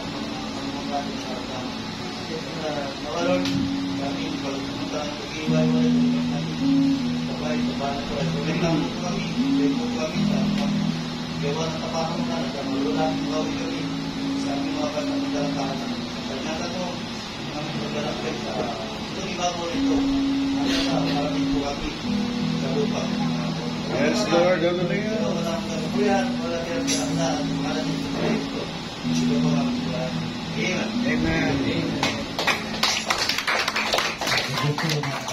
mga sa mga nawalon kami pagpunta ng pag-iway-way sa bahay sa bahay ko. Sulit lang po kami. Sulit po kami sa gawa ng tapakan na nagkamalulak ng gawin kami sa aming mga pagkakadalang tahanan. Kanyata ko, aming paglalakay sa itong ibabaw ito. Maraming po kami sa lupa. Yes, Lord. Hallelujah. Wala akong kalukuyan, wala kayang pinakasaan. Pangalan ni Kristo. Ito po kami. Amen. Amen. Amen. Ito po